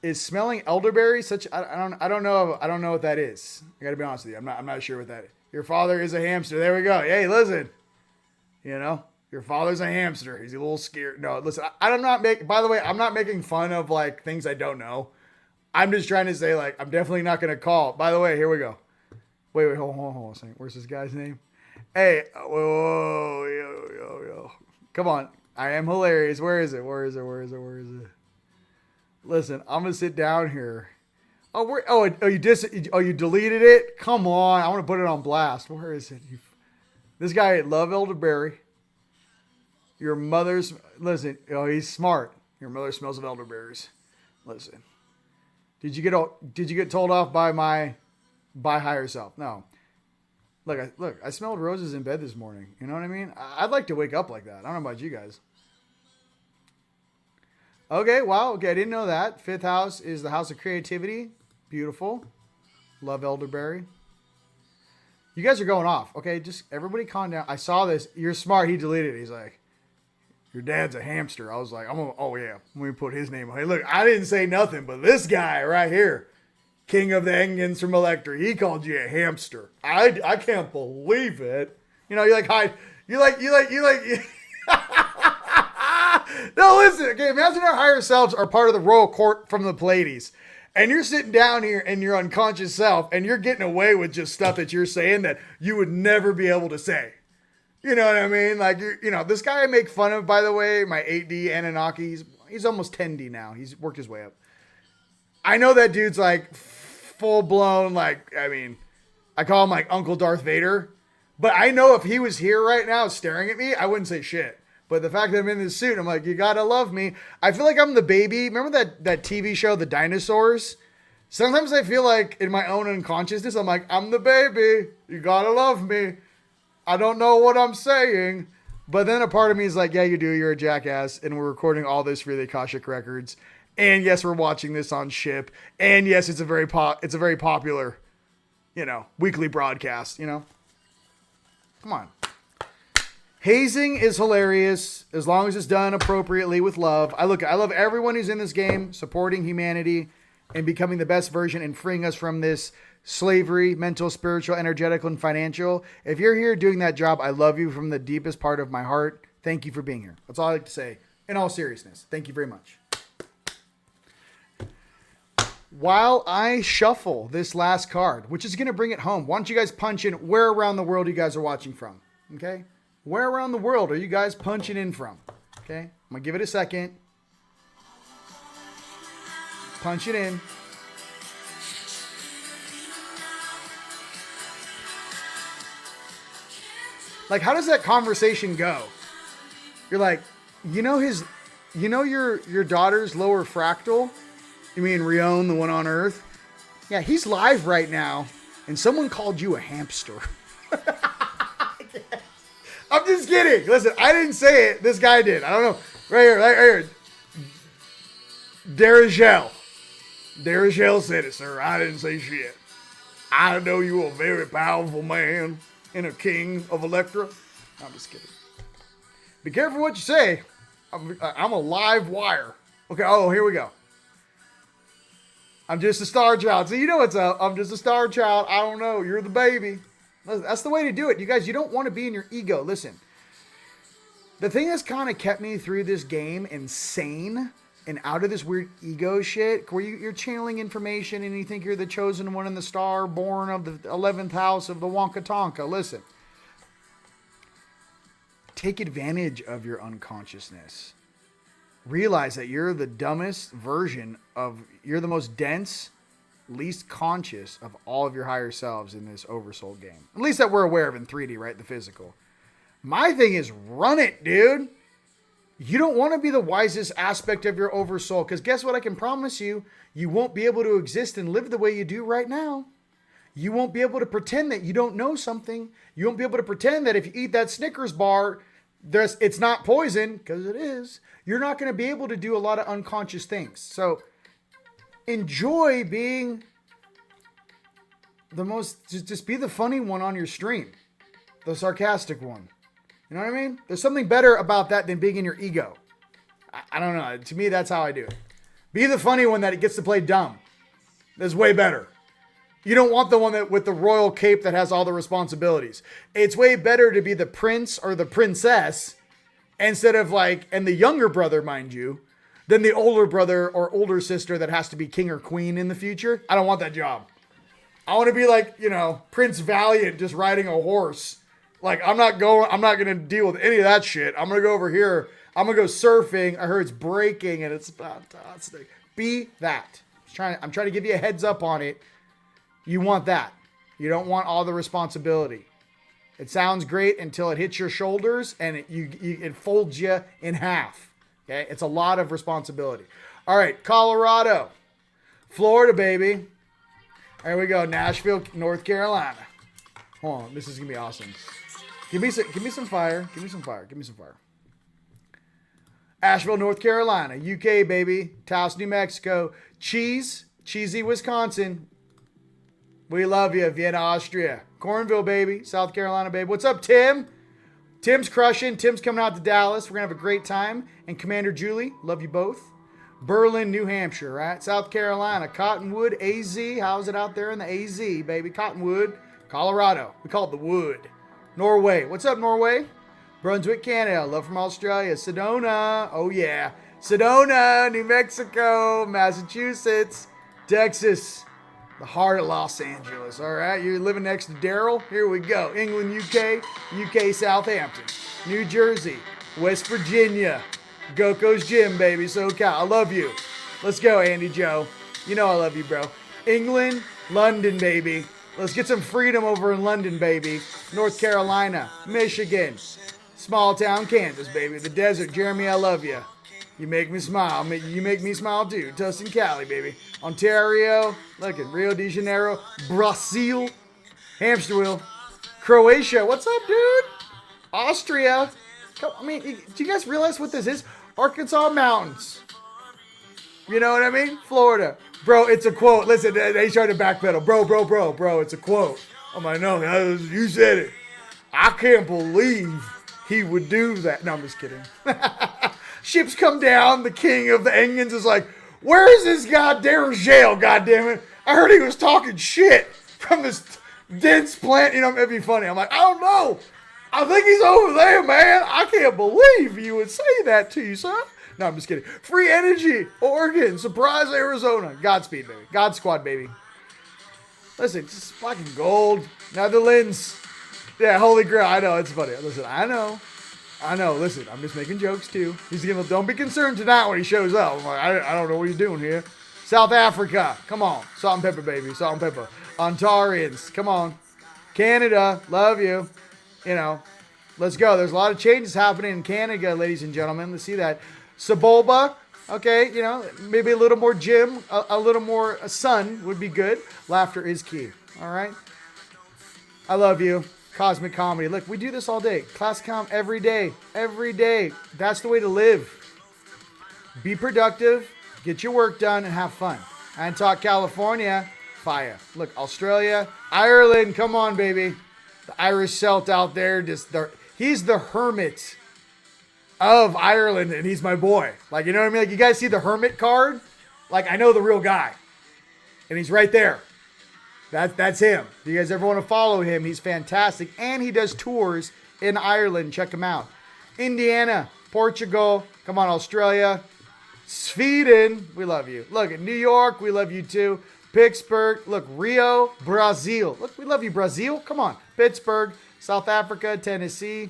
Is smelling elderberry such? I don't know what that is. I got to be honest with you. I'm not sure what that is. Your father is a hamster. There we go. Hey, listen. Your father's a hamster. He's a little scared. No, listen. I'm not making fun of things I don't know. I'm just trying to say I'm definitely not going to call. By the way, here we go. Wait, hold on a second. Where's this guy's name? Hey, whoa, yo. Come on. I am hilarious. Where is it? Listen, I'm gonna sit down here. You deleted it? Come on, I want to put it on blast. Where is it? This guy love elderberry. Your mother's he's smart. Your mother smells of elderberries. Listen, did you get told off by higher self? No. Look, I smelled roses in bed this morning. You know what I mean? I'd like to wake up like that. I don't know about you guys. Okay, wow. Okay, I didn't know that. Fifth house is the house of creativity. Beautiful. Love elderberry. You guys are going off. Okay, just everybody calm down. I saw this. You're smart. He deleted it. He's like, your dad's a hamster. I was like, oh yeah. Let me put his name on. Hey, look, I didn't say nothing, but this guy right here, King of the Engens from Electra, he called you a hamster. I can't believe it. You're like, hi. You like. No, listen. Okay, imagine our higher selves are part of the royal court from the Pleiades. And you're sitting down here in your unconscious self and you're getting away with just stuff that you're saying that you would never be able to say. You know what I mean? This guy I make fun of, by the way, my 8D Anunnaki, he's almost 10D now. He's worked his way up. I know that dude's full blown, I call him Uncle Darth Vader. But I know if he was here right now staring at me, I wouldn't say shit. But the fact that I'm in this suit, I'm like, you gotta love me. I feel like I'm the baby. Remember that TV show, The Dinosaurs? Sometimes I feel like in my own unconsciousness, I'm like, I'm the baby. You gotta love me. I don't know what I'm saying. But then a part of me is like, yeah, you do. You're a jackass. And we're recording all this for the Akashic Records. And yes, we're watching this on SHIP. And yes, it's a very popular, weekly broadcast, Come on. Hazing is hilarious as long as it's done appropriately with love. I love everyone who's in this game supporting humanity and becoming the best version and freeing us from this slavery, mental, spiritual, energetical, and financial. If you're here doing that job, I love you from the deepest part of my heart. Thank you for being here. That's all I like to say In all seriousness, thank you very much. While I shuffle this last card, which is going to bring it home, why don't you guys punch in where around the world you guys are watching from? Okay? Where around the world are you guys punching in from? Okay? I'm going to give it a second. Punch it in. Like, how does that conversation go? You're like, your daughter's lower fractal? You mean Rion, the one on Earth? Yeah, he's live right now, and someone called you a hamster. I'm just kidding. Listen, I didn't say it. This guy did. I don't know. Right here. DeRouen said it, sir. I didn't say shit. I know you're a very powerful man and a king of Electra. I'm just kidding. Be careful what you say. I'm a live wire. Okay, here we go. I'm just a star child. So you know what's up. I'm just a star child. I don't know. You're the baby. That's the way to do it. You guys, you don't want to be in your ego. Listen, the thing that's kind of kept me through this game insane and out of this weird ego shit where you're channeling information and you think you're the chosen one in the star born of the 11th house of the Wonka Tonka. Listen, take advantage of your unconsciousness. Realize that you're the dumbest version of, you're the most dense, least conscious of all of your higher selves in this oversoul game. At least that we're aware of in 3D, right? The physical. My thing is run it, dude. You don't want to be the wisest aspect of your oversoul, because guess what? I can promise you, you won't be able to exist and live the way you do right now. You won't be able to pretend that you don't know something. You won't be able to pretend that if you eat that Snickers bar, it's not poison, because it is. You're not going to be able to do a lot of unconscious things. So enjoy being the most, just be the funny one on your stream. The sarcastic one. You know what I mean? There's something better about that than being in your ego. I don't know. To me, that's how I do it. Be the funny one that gets to play dumb. That's way better. You don't want the one that with the royal cape that has all the responsibilities. It's way better to be the prince or the princess instead of and the younger brother, mind you, than the older brother or older sister that has to be king or queen in the future. I don't want that job. I want to be Prince Valiant just riding a horse. I'm not going to deal with any of that shit. I'm going to go over here. I'm going to go surfing. I heard it's breaking and it's fantastic. Be that. I'm trying to give you a heads up on it. You want that. You don't want all the responsibility. It sounds great until it hits your shoulders and it folds you in half. Okay? It's a lot of responsibility. All right, Colorado. Florida, baby. There we go. Nashville, North Carolina. Hold on. This is going to be awesome. Give me some fire. Give me some fire. Give me some fire. Asheville, North Carolina. UK, baby. Taos, New Mexico. Cheesy, Wisconsin. We love you. Vienna, Austria. Cornville, baby. South Carolina, baby. What's up, Tim? Tim's crushing. Tim's coming out to Dallas. We're going to have a great time. And Commander Julie, love you both. Berlin, New Hampshire, right? South Carolina. Cottonwood, AZ. How's it out there in the AZ, baby? Cottonwood. Colorado. We call it the wood. Norway. What's up, Norway? Brunswick, Canada. Love from Australia. Sedona. Oh, yeah. Sedona, New Mexico. Massachusetts. Texas. The heart of Los Angeles. All right. You're living next to Daryl. Here we go. England, UK, Southampton. New Jersey. West Virginia. Goko's Gym, baby. SoCal. I love you. Let's go, Andy Joe. You know I love you, bro. England, London, baby. Let's get some freedom over in London, baby. North Carolina, Michigan, small town Kansas, baby. The desert, Jeremy, I love you. You make me smile. You make me smile too. Tustin, Cali, baby. Ontario, look at Rio de Janeiro, Brazil, Hamsterville, Croatia. What's up, dude? Austria. Do you guys realize what this is? Arkansas Mountains. You know what I mean? Florida. Bro, it's a quote. Listen, they tried to backpedal. Bro, it's a quote. I'm like, no, you said it. I can't believe he would do that. No, I'm just kidding. Ships come down. The king of the Engans is like, where is this goddamn jail, goddammit? I heard he was talking shit from this dense plant. It'd be funny. I'm like, I don't know. I think he's over there, man. I can't believe you would say that to you, son. No, I'm just kidding. Free Energy, Oregon, Surprise, Arizona. Godspeed, baby. God Squad, baby. Listen, just fucking gold. Netherlands. Yeah, Holy Grail. I know, it's funny. Listen, I know. Listen, I'm just making jokes too. He's gonna, don't be concerned tonight when he shows up. I'm like, I don't know what he's doing here. South Africa. Come on. Salt and pepper, baby. Salt and pepper. Ontarians. Come on. Canada. Love you. You know, let's go. There's a lot of changes happening in Canada, ladies and gentlemen. Let's see that. Saboba, okay, you know, maybe a little more gym, a little more sun would be good. Laughter is key, all right? I love you. Cosmic Comedy. Look, we do this all day. Classicom every day. Every day. That's the way to live. Be productive, get your work done, and have fun. And talk California, fire. Look, Australia, Ireland, come on, baby. The Irish Celt out there, he's the hermit of Ireland, and he's my boy. Like, you know what I mean? Like, you guys see the hermit card? Like, I know the real guy. And he's right there. That's him. If you guys ever want to follow him, he's fantastic. And he does tours in Ireland. Check him out. Indiana, Portugal, come on, Australia. Sweden, we love you. Look, at New York, we love you too. Pittsburgh, look, Rio, Brazil. Look, we love you, Brazil. Come on. Pittsburgh, South Africa, Tennessee.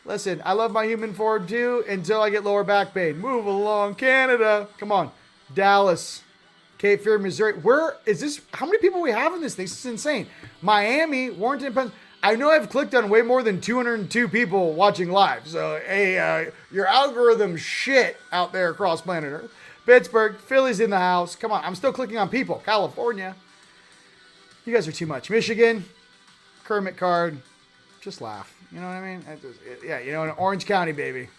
Listen, I love my human form too until I get lower back pain. Move along, Canada. Come on. Dallas, Cape Fear, Missouri. Where is this? How many people we have in this thing? This is insane. Miami, Warrenton, Pennsylvania. I know I've clicked on way more than 202 people watching live. So, hey, your algorithm shit out there across planet Earth. Pittsburgh, Philly's in the house. Come on, I'm still clicking on people. California. You guys are too much. Michigan, Kermit card. Just laugh. You know what I mean? Yeah, you know, in Orange County, baby.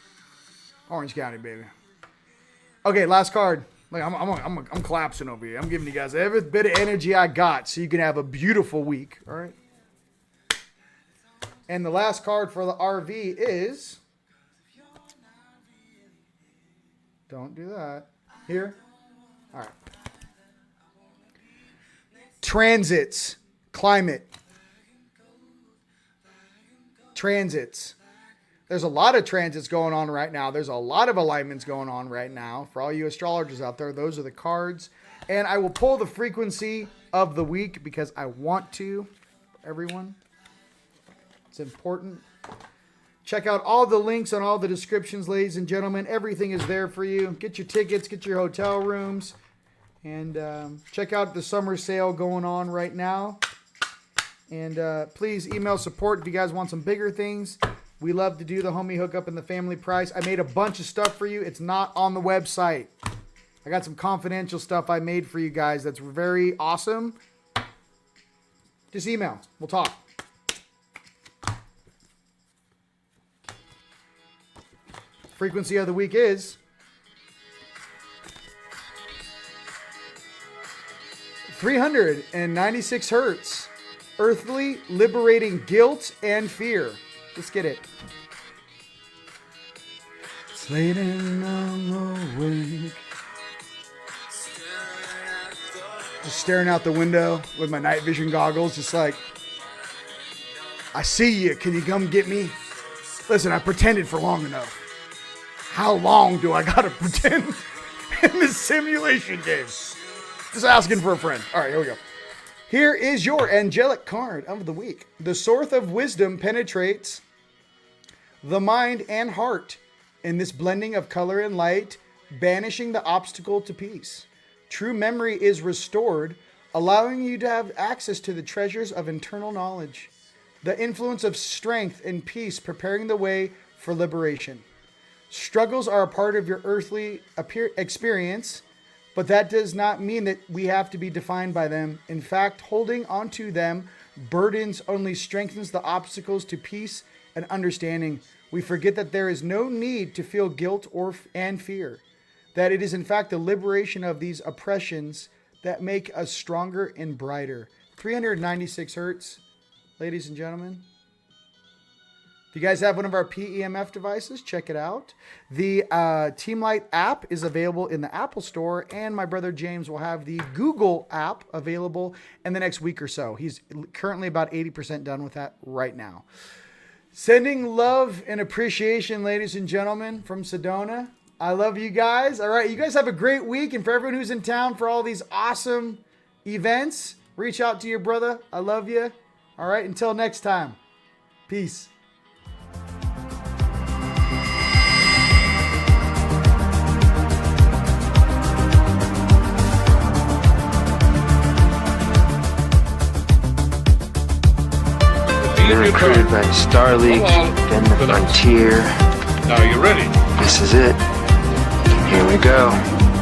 Orange County, baby. Okay, last card. Like, I'm collapsing over here. I'm giving you guys every bit of energy I got so you can have a beautiful week. All right? And the last card for the RV is... Don't do that. Here. All right. Transits. Climate. Transits. There's a lot of transits going on right now. There's a lot of alignments going on right now. For all you astrologers out there, those are the cards. And I will pull the frequency of the week because I want to. For everyone. It's important. Check out all the links on all the descriptions, ladies and gentlemen. Everything is there for you. Get your tickets, get your hotel rooms, and check out the summer sale going on right now. And please email support if you guys want some bigger things. We love to do the homie hookup and the family price. I made a bunch of stuff for you. It's not on the website. I got some confidential stuff I made for you guys that's very awesome. Just email. We'll talk. Frequency of the week is 396 hertz. Earthly, liberating guilt and fear. Let's get it. It's late and I'm awake. Just staring out the window with my night vision goggles, just like, I see you. Can you come get me? Listen, I pretended for long enough. How long do I gotta pretend in this simulation game? Just asking for a friend. All right, here we go. Here is your angelic card of the week. The sword of wisdom penetrates the mind and heart in this blending of color and light, banishing the obstacle to peace. True memory is restored, allowing you to have access to the treasures of internal knowledge. The influence of strength and peace preparing the way for liberation. Struggles are a part of your earthly experience, but that does not mean that we have to be defined by them. In fact, holding onto them burdens only strengthens the obstacles to peace and understanding. We forget that there is no need to feel guilt and fear. That it is in fact the liberation of these oppressions that make us stronger and brighter. 396 hertz, ladies and gentlemen. If you guys have one of our PEMF devices, check it out. The Team Light app is available in the Apple Store, and my brother James will have the Google app available in the next week or so. He's currently about 80% done with that right now. Sending love and appreciation, ladies and gentlemen, from Sedona. I love you guys. All right, you guys have a great week. And for everyone who's in town for all these awesome events, reach out to your brother. I love you. All right, until next time. Peace. Been recruited by the Star League, then the Frontier. Now you ready? This is it. Here we go.